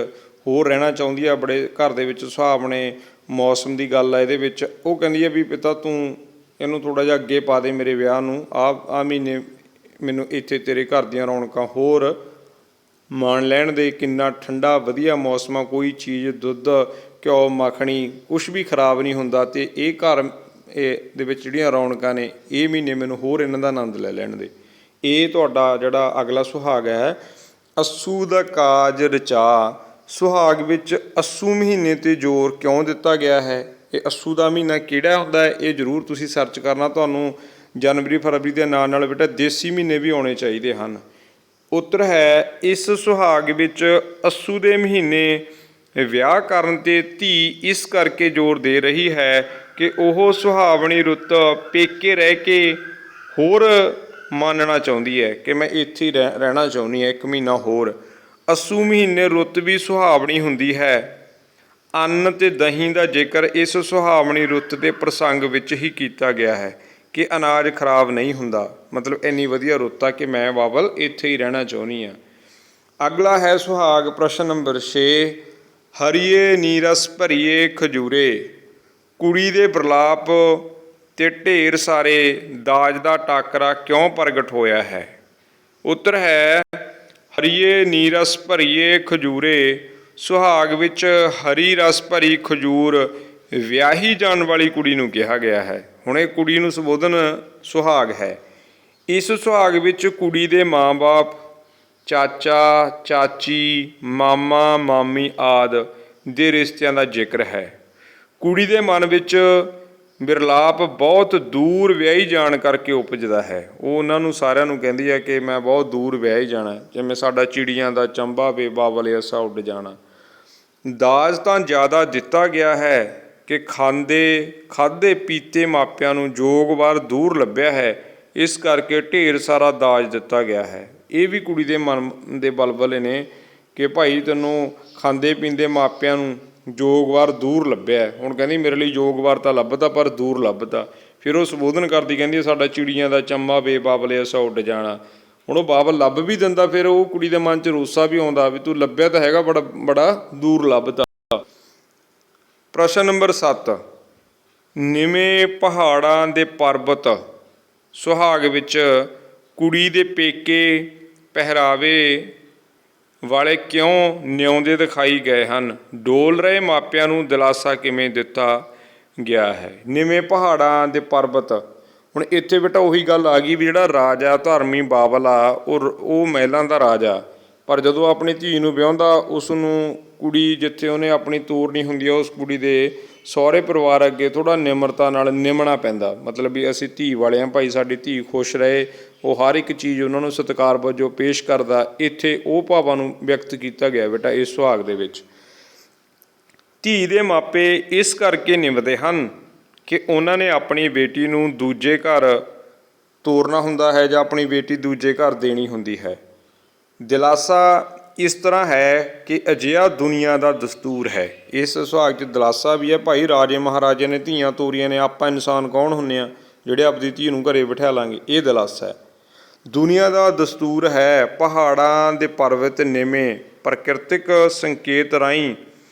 [SPEAKER 1] ਹੋਰ ਰਹਿਣਾ ਚਾਹੁੰਦੀ ਆ, ਬੜੇ ਘਰ ਦੇ ਵਿੱਚ ਸੁਹਾਵਣੇ ਮੌਸਮ ਦੀ ਗੱਲ ਆ ਇਹਦੇ ਵਿੱਚ। ਉਹ ਕਹਿੰਦੀ ਹੈ ਵੀ ਪਿਤਾ ਤੂੰ ਇਹਨੂੰ ਥੋੜ੍ਹਾ ਜਿਹਾ ਅੱਗੇ ਪਾ ਦੇ ਮੇਰੇ ਵਿਆਹ ਨੂੰ, ਆਹ ਮਹੀਨੇ ਮੈਨੂੰ ਇੱਥੇ ਤੇਰੇ ਘਰ ਦੀਆਂ ਰੌਣਕਾਂ ਹੋਰ ਮਾਣ ਲੈਣ ਦੇ। ਕਿੰਨਾ ਠੰਡਾ ਵਧੀਆ ਮੌਸਮ ਆ, ਕੋਈ ਚੀਜ਼ ਦੁੱਧ ਘਿਓ ਮੱਖਣੀ ਕੁਛ ਵੀ ਖਰਾਬ ਨਹੀਂ ਹੁੰਦਾ, ਅਤੇ ਇਹ ਘਰ ਦੇ ਵਿੱਚ ਜਿਹੜੀਆਂ ਰੌਣਕਾਂ ਨੇ ਇਹ ਮਹੀਨੇ ਮੈਨੂੰ ਹੋਰ ਇਹਨਾਂ ਦਾ ਆਨੰਦ ਲੈ ਲੈਣ ਦੇ। ਇਹ ਤੁਹਾਡਾ ਜਿਹੜਾ ਅਗਲਾ ਸੁਹਾਗ ਹੈ, ਅੱਸੂ ਦਾ ਕਾਜ ਰਚਾ। ਸੁਹਾਗ ਵਿੱਚ ਅੱਸੂ ਮਹੀਨੇ 'ਤੇ ਜ਼ੋਰ ਕਿਉਂ ਦਿੱਤਾ ਗਿਆ ਹੈ? ਇਹ ਅੱਸੂ ਦਾ ਮਹੀਨਾ ਕਿਹੜਾ ਹੁੰਦਾ ਹੈ, ਇਹ ਜ਼ਰੂਰ ਤੁਸੀਂ ਸਰਚ ਕਰਨਾ। ਤੁਹਾਨੂੰ ਜਨਵਰੀ ਫਰਵਰੀ ਦੇ ਨਾਲ ਬੇਟਾ ਦੇਸੀ ਮਹੀਨੇ ਵੀ ਆਉਣੇ ਚਾਹੀਦੇ ਹਨ। ਉੱਤਰ ਹੈ ਇਸ ਸੁਹਾਗ ਵਿੱਚ ਅੱਸੂ ਦੇ ਮਹੀਨੇ ਵਿਆਹ ਕਰਨ 'ਤੇ ਧੀ ਇਸ ਕਰਕੇ ਜ਼ੋਰ ਦੇ ਰਹੀ ਹੈ ਕਿ ਉਹ ਸੁਹਾਵਣੀ ਰੁੱਤ ਪੇਕੇ ਰਹਿ ਕੇ ਹੋਰ ਮਾਨਣਾ ਚਾਹੁੰਦੀ ਹੈ, ਕਿ ਮੈਂ ਇੱਥੇ ਹੀ ਰਹਿਣਾ ਚਾਹੁੰਦੀ ਹਾਂ 1 ਮਹੀਨਾ ਹੋਰ। ਅੱਸੂ ਮਹੀਨੇ ਰੁੱਤ ਵੀ ਸੁਹਾਵਣੀ ਹੁੰਦੀ ਹੈ। ਅੰਨ ਅਤੇ ਦਹੀਂ ਦਾ ਜ਼ਿਕਰ ਇਸ ਸੁਹਾਵਣੀ ਰੁੱਤ ਦੇ ਪ੍ਰਸੰਗ ਵਿੱਚ ਹੀ ਕੀਤਾ ਗਿਆ ਹੈ ਕਿ ਅਨਾਜ ਖਰਾਬ ਨਹੀਂ ਹੁੰਦਾ, ਮਤਲਬ ਇੰਨੀ ਵਧੀਆ ਰੁੱਤ ਆ ਕਿ ਮੈਂ ਬਾਬਲ ਇੱਥੇ ਹੀ ਰਹਿਣਾ ਚਾਹੁੰਦੀ ਹਾਂ। ਅਗਲਾ ਹੈ ਸੁਹਾਗ ਪ੍ਰਸ਼ਨ ਨੰਬਰ 6, ਹਰੀਏ ਨੀਰਸ ਭਰੀਏ ਖਜੂਰੇ। ਕੁੜੀ ਦੇ ਵਿਰਲਾਪ ਤੇ ਢੇਰ ਸਾਰੇ ਦਾਜ ਦਾ ਟਾਕਰਾ ਕਿਉਂ ਪ੍ਰਗਟ ਹੋਇਆ ਹੈ? ਉੱਤਰ ਹੈ ਹਰੀਏ ਨੀਰਸ ਭਰੀਏ ਖਜੂਰੇ। ਸੁਹਾਗ ਵਿੱਚ ਹਰੀ ਰਸ ਭਰੀ ਖਜੂਰ ਵਿਆਹੀ ਜਾਣ ਵਾਲੀ ਕੁੜੀ ਨੂੰ ਕਿਹਾ ਗਿਆ ਹੈ। ਹੁਣ ਇਹ ਕੁੜੀ ਨੂੰ ਸੰਬੋਧਨ ਸੁਹਾਗ ਹੈ। ਇਸ ਸੁਹਾਗ ਵਿੱਚ ਕੁੜੀ ਦੇ ਮਾਂ-ਬਾਪ, ਚਾਚਾ ਚਾਚੀ, ਮਾਮਾ ਮਾਮੀ ਆਦਿ ਦੇ ਰਿਸ਼ਤਿਆਂ ਦਾ ਜ਼ਿਕਰ ਹੈ। ਕੁੜੀ ਦੇ ਮਨ ਵਿੱਚ ਵਿਰਲਾਪ ਬਹੁਤ ਦੂਰ ਵਿਆਹੀ ਜਾਣ ਕਰਕੇ ਉਪਜਦਾ ਹੈ। ਉਹ ਉਹਨਾਂ ਨੂੰ ਸਾਰਿਆਂ ਨੂੰ ਕਹਿੰਦੀ ਹੈ ਕਿ ਮੈਂ ਬਹੁਤ ਦੂਰ ਵਿਆਹੀ ਜਾਣਾ, ਜਿਵੇਂ ਸਾਡਾ ਚਿੜੀਆਂ ਦਾ ਚੰਬਾ ਵੇ ਬਾਬਲ ਅਸਾਂ ਉੱਡ ਜਾਣਾ। ਦਾਜ ਤਾਂ ਜ਼ਿਆਦਾ ਦਿੱਤਾ ਗਿਆ ਹੈ ਕਿ ਖਾਧੇ ਪੀਤੇ ਮਾਪਿਆਂ ਨੂੰ ਜੋਗ ਵਰ ਦੂਰ ਲੱਭਿਆ ਹੈ, ਇਸ ਕਰਕੇ ਢੇਰ ਸਾਰਾ ਦਾਜ ਦਿੱਤਾ ਗਿਆ ਹੈ। ਇਹ ਵੀ ਕੁੜੀ ਦੇ ਮਨ ਦੇ ਬਲਬਲੇ ਨੇ ਕਿ ਭਾਈ ਤੈਨੂੰ ਖਾਂਦੇ ਪੀਂਦੇ ਮਾਪਿਆਂ ਨੂੰ ਜੋਗ ਵਰ ਦੂਰ ਲੱਭਿਆ। ਹੁਣ ਕਹਿੰਦੀ ਮੇਰੇ ਲਈ ਜੋਗ ਵਰ ਤਾਂ ਲੱਭਦਾ ਪਰ ਦੂਰ ਲੱਭਦਾ। ਫਿਰ ਉਹ ਸੰਬੋਧਨ ਕਰਦੀ ਕਹਿੰਦੀ ਸਾਡਾ ਚਿੜੀਆਂ ਦਾ ਚੰਮਾ ਵੇ ਬਾਬਲੇ ਅਸਾਂ ਉੱਡ ਜਾਣਾ। ਹੁਣ ਉਹ ਬਾਬਲ ਲੱਭ ਵੀ ਦਿੰਦਾ, ਫਿਰ ਉਹ ਕੁੜੀ ਦੇ ਮਨ 'ਚ ਰੋਸਾ ਵੀ ਆਉਂਦਾ ਵੀ ਤੂੰ ਲੱਭਿਆ ਤਾਂ ਹੈਗਾ ਬੜਾ ਦੂਰ ਲੱਭਦਾ। ਪ੍ਰਸ਼ਨ ਨੰਬਰ 7, ਨਿਵੇਂ ਪਹਾੜਾਂ ਦੇ ਪਰਬਤ ਸੁਹਾਗ ਵਿੱਚ ਕੁੜੀ ਦੇ ਪੇਕੇ ਪਹਿਰਾਵੇ ਵਾਲੇ ਕਿਉਂ ਨਿਉਂਦੇ ਦਿਖਾਈ ਗਏ ਹਨ? ਡੋਲ ਰਹੇ ਮਾਪਿਆਂ ਨੂੰ ਦਿਲਾਸਾ ਕਿਵੇਂ ਦਿੱਤਾ ਗਿਆ ਹੈ? ਨਿਵੇਂ ਪਹਾੜਾਂ ਦੇ ਪਰਬਤ, ਹੁਣ ਇੱਥੇ ਬੇਟਾ ਉਹੀ ਗੱਲ ਆ ਗਈ ਵੀ ਜਿਹੜਾ ਰਾਜਾ ਧਰਮੀ ਬਾਬਲ ਆ ਉਹ ਮਹਿਲਾਂ ਦਾ ਰਾਜਾ, ਪਰ ਜਦੋਂ ਆਪਣੀ ਧੀ ਨੂੰ ਵਿਆਹੁੰਦਾ ਉਸ ਨੂੰ ਕੁੜੀ ਜਿੱਥੇ ਉਹਨੇ ਆਪਣੀ ਤੋਰਨੀ ਹੁੰਦੀ ਆ ਉਸ ਕੁੜੀ ਦੇ ਸਹੁਰੇ ਪਰਿਵਾਰ ਅੱਗੇ ਥੋੜ੍ਹਾ ਨਿਮਰਤਾ ਨਾਲ ਨਿਮਣਾ ਪੈਂਦਾ, ਮਤਲਬ ਵੀ ਅਸੀਂ ਧੀ ਵਾਲੇ ਹਾਂ ਭਾਈ, ਸਾਡੀ ਧੀ ਖੁਸ਼ ਰਹੇ, ਉਹ ਹਰ ਇੱਕ ਚੀਜ਼ ਉਹਨਾਂ ਨੂੰ ਸਤਿਕਾਰ ਵਜੋਂ ਪੇਸ਼ ਕਰਦਾ। ਇੱਥੇ ਉਹ ਭਾਵਾਂ ਨੂੰ ਵਿਅਕਤ ਕੀਤਾ ਗਿਆ ਬੇਟਾ ਇਸ ਸੁਹਾਗ ਦੇ ਵਿੱਚ। ਧੀ ਦੇ ਮਾਪੇ ਇਸ ਕਰਕੇ ਨਿਭਦੇ ਹਨ ਕਿ ਉਹਨਾਂ ਨੇ ਆਪਣੀ ਬੇਟੀ ਨੂੰ ਦੂਜੇ ਘਰ ਤੋਰਨਾ ਹੁੰਦਾ ਹੈ ਜਾਂ ਆਪਣੀ ਬੇਟੀ ਦੂਜੇ ਘਰ ਦੇਣੀ ਹੁੰਦੀ ਹੈ। ਦਿਲਾਸਾ ਇਸ ਤਰ੍ਹਾਂ ਹੈ ਕਿ ਅਜਿਹਾ ਦੁਨੀਆ ਦਾ ਦਸਤੂਰ ਹੈ। ਇਸ ਸੁਹਾਗ 'ਚ ਦਿਲਾਸਾ ਵੀ ਹੈ ਭਾਈ, ਰਾਜੇ ਮਹਾਰਾਜੇ ਨੇ ਧੀਆਂ ਤੋਰੀਆਂ ਨੇ, ਆਪਾਂ ਇਨਸਾਨ ਕੌਣ ਹੁੰਦੇ ਹਾਂ ਜਿਹੜੇ ਆਪਣੀ ਧੀ ਨੂੰ ਘਰੇ ਬਿਠਾ ਲਾਂਗੇ, ਇਹ ਦਿਲਾਸਾ ਹੈ। ਦੁਨੀਆ ਦਾ ਦਸਤੂਰ ਹੈ ਪਹਾੜਾਂ ਦੇ ਪਰਬਤ ਨਿਵੇਂ ਪ੍ਰਕਿਰਤਿਕ ਸੰਕੇਤ ਰਾਹੀਂ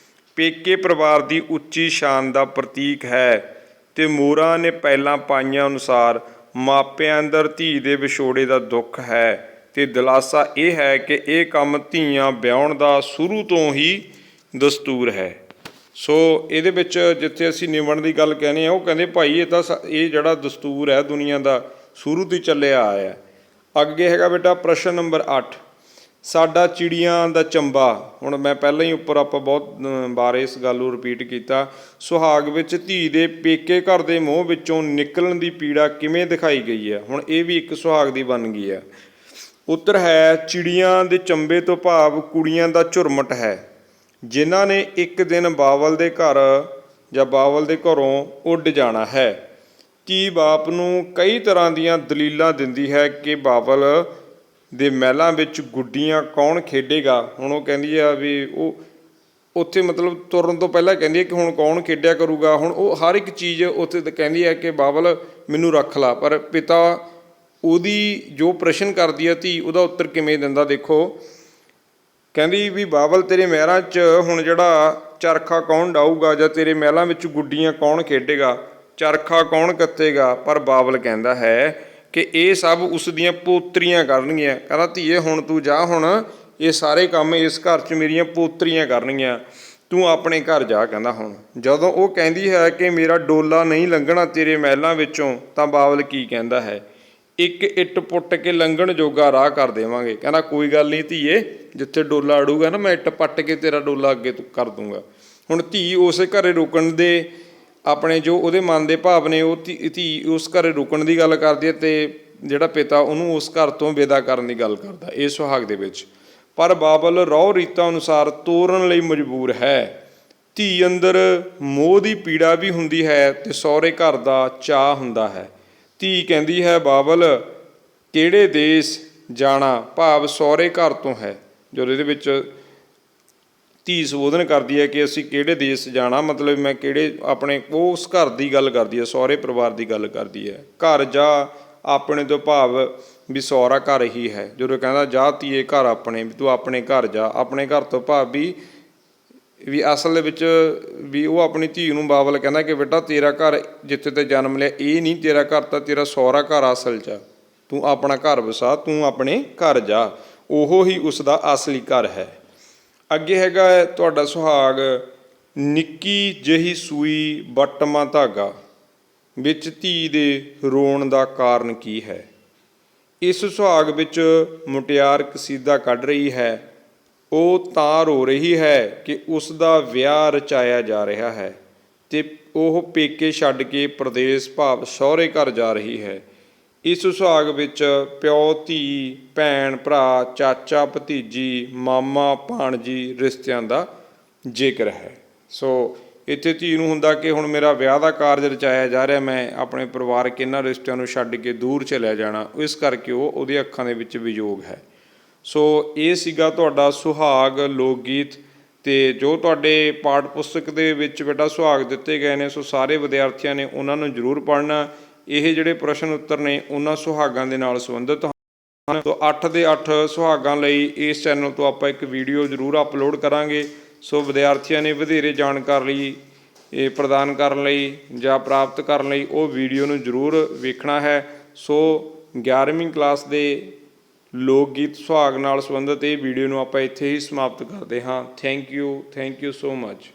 [SPEAKER 1] ਪੇਕੇ ਪਰਿਵਾਰ ਦੀ ਉੱਚੀ ਸ਼ਾਨ ਦਾ ਪ੍ਰਤੀਕ ਹੈ ਅਤੇ ਮੋਹਰਾਂ ਨੇ ਪਹਿਲਾਂ ਪਾਈਆਂ ਅਨੁਸਾਰ ਮਾਪਿਆਂ ਅੰਦਰ ਧੀ ਦੇ ਵਿਛੋੜੇ ਦਾ ਦੁੱਖ ਹੈ ਅਤੇ ਦਿਲਾਸਾ ਇਹ ਹੈ ਕਿ ਇਹ ਕੰਮ ਧੀਆਂ ਵਿਆਹੁਣ ਦਾ ਸ਼ੁਰੂ ਤੋਂ ਹੀ ਦਸਤੂਰ ਹੈ। ਸੋ ਇਹਦੇ ਵਿੱਚ ਜਿੱਥੇ ਅਸੀਂ ਨਿਵਣ ਦੀ ਗੱਲ ਕਹਿੰਦੇ ਹਾਂ ਉਹ ਕਹਿੰਦੇ ਭਾਈ ਇਹ ਤਾਂ ਇਹ ਜਿਹੜਾ ਦਸਤੂਰ ਹੈ ਦੁਨੀਆ ਦਾ ਸ਼ੁਰੂ ਤੋਂ ਹੀ ਚੱਲਿਆ ਆਇਆ। ਅੱਗੇ ਹੈਗਾ ਬੇਟਾ ਪ੍ਰਸ਼ਨ ਨੰਬਰ 8, ਸਾਡਾ ਚਿੜੀਆਂ ਦਾ ਚੰਬਾ। ਹੁਣ ਮੈਂ ਪਹਿਲਾਂ ਹੀ ਉੱਪਰ ਆਪਾਂ ਬਹੁਤ ਵਾਰ ਇਸ ਗੱਲ ਨੂੰ ਰਿਪੀਟ ਕੀਤਾ। ਸੁਹਾਗ ਵਿੱਚ ਧੀ ਦੇ ਪੇਕੇ ਘਰ ਦੇ ਮੋਹ ਵਿੱਚੋਂ ਨਿਕਲਣ ਦੀ ਪੀੜਾ ਕਿਵੇਂ ਦਿਖਾਈ ਗਈ ਹੈ? ਹੁਣ ਇਹ ਵੀ ਇੱਕ ਸੁਹਾਗ ਦੀ ਬਣ ਗਈ ਹੈ। ਉੱਤਰ ਹੈ ਚਿੜੀਆਂ ਦੇ ਚੰਬੇ ਤੋਂ ਭਾਵ ਕੁੜੀਆਂ ਦਾ ਝੁਰਮਟ ਹੈ, ਜਿਨ੍ਹਾਂ ਨੇ ਇੱਕ ਦਿਨ ਬਾਬਲ ਦੇ ਘਰ ਜਾਂ ਬਾਬਲ ਦੇ ਘਰੋਂ ਉੱਡ ਜਾਣਾ ਹੈ। ਧੀ ਬਾਪ ਨੂੰ ਕਈ ਤਰ੍ਹਾਂ ਦੀਆਂ ਦਲੀਲਾਂ ਦਿੰਦੀ ਹੈ ਕਿ ਬਾਬਲ ਦੇ ਮਹਿਲਾਂ ਵਿੱਚ ਗੁੱਡੀਆਂ ਕੌਣ ਖੇਡੇਗਾ। ਹੁਣ ਉਹ ਕਹਿੰਦੀ ਆ ਵੀ ਉਹ ਉੱਥੇ ਮਤਲਬ ਤੁਰਨ ਤੋਂ ਪਹਿਲਾਂ ਕਹਿੰਦੀ ਹੈ ਕਿ ਹੁਣ ਕੌਣ ਖੇਡਿਆ ਕਰੂਗਾ। ਹੁਣ ਉਹ ਹਰ ਇੱਕ ਚੀਜ਼ ਉੱਥੇ ਕਹਿੰਦੀ ਹੈ ਕਿ ਬਾਬਲ ਮੈਨੂੰ ਰੱਖ ਲਾ, ਪਰ ਪਿਤਾ ਉਹਦੀ ਜੋ ਪ੍ਰਸ਼ਨ ਕਰਦੀ ਹੈ ਧੀ ਉਹਦਾ ਉੱਤਰ ਕਿਵੇਂ ਦਿੰਦਾ ਦੇਖੋ। ਕਹਿੰਦੀ ਵੀ ਬਾਬਲ ਤੇਰੇ ਮਹਿਲਾਂ 'ਚ ਹੁਣ ਜਿਹੜਾ ਚਰਖਾ ਕੌਣ ਡਾਊਗਾ ਜਾਂ ਤੇਰੇ ਮਹਿਲਾਂ ਵਿੱਚ ਗੁੱਡੀਆਂ ਕੌਣ ਖੇਡੇਗਾ, ਚਰਖਾ ਕੌਣ ਕੱਤੇਗਾ। ਪਰ ਬਾਬਲ ਕਹਿੰਦਾ ਹੈ ਕਿ ਇਹ ਸਭ ਉਸ ਦੀਆਂ ਪੋਤਰੀਆਂ ਕਰਨਗੀਆਂ। ਕਹਿੰਦਾ ਧੀਏ ਹੁਣ ਤੂੰ ਜਾ, ਹੁਣ ਇਹ ਸਾਰੇ ਕੰਮ ਇਸ ਘਰ 'ਚ ਮੇਰੀਆਂ ਪੋਤਰੀਆਂ ਕਰਨਗੀਆਂ, ਤੂੰ ਆਪਣੇ ਘਰ ਜਾ। ਕਹਿੰਦਾ ਹੁਣ ਜਦੋਂ ਉਹ ਕਹਿੰਦੀ ਹੈ ਕਿ ਮੇਰਾ ਡੋਲਾ ਨਹੀਂ ਲੰਘਣਾ ਤੇਰੇ ਮਹਿਲਾਂ ਵਿੱਚੋਂ, ਤਾਂ ਬਾਬਲ ਕੀ ਕਹਿੰਦਾ ਹੈ? ਇੱਕ ਇੱਟ ਪੁੱਟ ਕੇ ਲੰਘਣ ਜੋਗਾ ਰਾਹ ਕਰ ਦੇਵਾਂਗੇ। ਕਹਿੰਦਾ ਕੋਈ ਗੱਲ ਨਹੀਂ ਧੀਏ, ਜਿੱਥੇ ਡੋਲਾ ਅੜੂਗਾ ਨਾ ਮੈਂ ਇੱਟ ਪੱਟ ਕੇ ਤੇਰਾ ਡੋਲਾ ਅੱਗੇ ਕਰ ਦੂੰਗਾ। ਹੁਣ ਧੀ ਉਸੇ ਘਰੇ ਰੁਕਣ ਦੇ ਆਪਣੇ ਜੋ ਉਹਦੇ ਮਨ ਦੇ ਭਾਵ ਨੇ ਉਹ ਧੀ ਉਸ ਘਰੇ ਰੁਕਣ ਦੀ ਗੱਲ ਕਰਦੀ ਹੈ ਅਤੇ ਜਿਹੜਾ ਪਿਤਾ ਉਹਨੂੰ ਉਸ ਘਰ ਤੋਂ ਵਿਦਾ ਕਰਨ ਦੀ ਗੱਲ ਕਰਦਾ ਇਹ ਸੁਹਾਗ ਦੇ ਵਿੱਚ। ਪਰ ਬਾਬਲ ਰਹੁ ਰੀਤਾਂ ਅਨੁਸਾਰ ਤੋਰਨ ਲਈ ਮਜਬੂਰ ਹੈ। ਧੀ ਅੰਦਰ ਮੋਹ ਦੀ ਪੀੜਾ ਵੀ ਹੁੰਦੀ ਹੈ ਅਤੇ ਸਹੁਰੇ ਘਰ ਦਾ ਚਾਅ ਹੁੰਦਾ ਹੈ। ਧੀ ਕਹਿੰਦੀ ਹੈ ਬਾਬਲ ਕਿਹੜੇ ਦੇਸ਼ ਜਾਣਾ, ਭਾਵ ਸਹੁਰੇ ਘਰ ਤੋਂ ਹੈ। ਜਦੋਂ ਇਹਦੇ ਵਿੱਚ ਧੀ ਸੰਬੋਧਨ ਕਰਦੀ ਹੈ ਕਿ ਅਸੀਂ ਕਿਹੜੇ ਦੇਸ਼ ਜਾਣਾ, ਮਤਲਬ ਮੈਂ ਕਿਹੜੇ ਆਪਣੇ ਉਸ ਘਰ ਦੀ ਗੱਲ ਕਰਦੀ ਹੈ, ਸਹੁਰੇ ਪਰਿਵਾਰ ਦੀ ਗੱਲ ਕਰਦੀ ਹੈ। ਘਰ ਜਾ ਆਪਣੇ ਤੋਂ ਭਾਵ ਵੀ ਸਹੁਰਾ ਘਰ ਹੀ ਹੈ। ਜਦੋਂ ਕਹਿੰਦਾ ਜਾ ਧੀਏ ਘਰ ਆਪਣੇ, ਵੀ ਤੂੰ ਆਪਣੇ ਘਰ ਜਾ, ਆਪਣੇ ਘਰ ਤੋਂ ਭਾਵ ਵੀ ਅਸਲ ਦੇ ਵਿੱਚ ਵੀ ਉਹ ਆਪਣੀ ਧੀ ਨੂੰ ਬਾਬਲ ਕਹਿੰਦਾ ਕਿ ਬੇਟਾ ਤੇਰਾ ਘਰ ਜਿੱਥੇ ਤੇ ਜਨਮ ਲਿਆ ਇਹ ਨਹੀਂ ਤੇਰਾ ਘਰ, ਤਾਂ ਤੇਰਾ ਸਹੁਰਾ ਘਰ ਅਸਲ 'ਚ, ਤੂੰ ਆਪਣਾ ਘਰ ਵਸਾ, ਤੂੰ ਆਪਣੇ ਘਰ ਜਾ, ਉਹ ਹੀ ਉਸ ਦਾ ਅਸਲੀ ਘਰ ਹੈ। ਅੱਗੇ ਹੈਗਾ ਤੁਹਾਡਾ ਸੁਹਾਗ ਨਿੱਕੀ ਜਿਹੀ ਸੂਈ ਬਟਮਾ ਧਾਗਾ ਵਿੱਚ ਧੀ ਦੇ ਰੋਣ ਦਾ ਕਾਰਨ ਕੀ ਹੈ? ਇਸ ਸੁਹਾਗ ਵਿੱਚ ਮੁਟਿਆਰ ਕਸੀਦਾ ਕੱਢ ਰਹੀ ਹੈ। ਉਹ ਤਾਂ ਰੋ ਰਹੀ ਹੈ ਕਿ ਉਸ ਦਾ ਵਿਆਹ ਰਚਾਇਆ ਜਾ ਰਿਹਾ ਹੈ ਅਤੇ ਉਹ ਪੇਕੇ ਛੱਡ ਕੇ ਪ੍ਰਦੇਸ਼ ਭਾਵ ਸਹੁਰੇ ਘਰ ਜਾ ਰਹੀ ਹੈ। ਇਸ ਸੁਹਾਗ ਵਿੱਚ ਪਿਓ ਧੀ, ਭੈਣ ਭਰਾ, ਚਾਚਾ ਭਤੀਜੀ, ਮਾਮਾ ਭਾਣਜੀ ਰਿਸ਼ਤਿਆਂ ਦਾ ਜ਼ਿਕਰ ਹੈ। ਸੋ ਇੱਥੇ ਧੀ ਨੂੰ ਹੁੰਦਾ ਕਿ ਹੁਣ ਮੇਰਾ ਵਿਆਹ ਦਾ ਕਾਰਜ ਰਚਾਇਆ ਜਾ ਰਿਹਾ, ਮੈਂ ਆਪਣੇ ਪਰਿਵਾਰਕ ਇਹਨਾਂ ਰਿਸ਼ਤਿਆਂ ਨੂੰ ਛੱਡ ਕੇ ਦੂਰ ਚਲਿਆ ਜਾਣਾ, ਇਸ ਕਰਕੇ ਉਹਦੇ ਅੱਖਾਂ ਦੇ ਵਿੱਚ ਵਿਯੋਗ ਹੈ। ਸੋ ਇਹ ਸੀਗਾ ਤੁਹਾਡਾ ਸੁਹਾਗ ਲੋਕ ਗੀਤ, ਅਤੇ ਜੋ ਤੁਹਾਡੇ ਪਾਠ ਪੁਸਤਕ ਦੇ ਵਿੱਚ ਬੇਟਾ ਸੁਹਾਗ ਦਿੱਤੇ ਗਏ ਨੇ, ਸੋ ਸਾਰੇ ਵਿਦਿਆਰਥੀਆਂ ਨੇ ਉਹਨਾਂ ਨੂੰ ਜ਼ਰੂਰ ਪੜ੍ਹਨਾ। ਇਹ ਜਿਹੜੇ ਪ੍ਰਸ਼ਨ ਉੱਤਰ ਨੇ ਉਹਨਾਂ ਸੁਹਾਗਾਂ ਦੇ ਨਾਲ ਸੰਬੰਧਿਤ ਹਨ। ਸੋ 8 ਦੇ 8 ਸੁਹਾਗਾਂ ਲਈ ਇਸ ਚੈਨਲ ਤੋਂ ਆਪਾਂ ਇੱਕ ਵੀਡੀਓ ਜ਼ਰੂਰ ਅਪਲੋਡ ਕਰਾਂਗੇ। ਸੋ ਵਿਦਿਆਰਥੀਆਂ ਨੇ ਵਧੇਰੇ ਜਾਣਕਾਰੀ ਲਈ ਇਹ ਪ੍ਰਦਾਨ ਕਰਨ ਲਈ ਜਾਂ ਪ੍ਰਾਪਤ ਕਰਨ ਲਈ ਉਹ ਵੀਡੀਓ ਨੂੰ ਜ਼ਰੂਰ ਵੇਖਣਾ ਹੈ। ਸੋ 11ਵੀਂ ਕਲਾਸ ਦੇ ਲੋਕ ਗੀਤ ਸੁਹਾਗ ਨਾਲ ਸੰਬੰਧਿਤ ਇਹ ਵੀਡੀਓ ਨੂੰ ਆਪਾਂ ਇੱਥੇ ਹੀ ਸਮਾਪਤ ਕਰਦੇ ਹਾਂ। Thank you so much.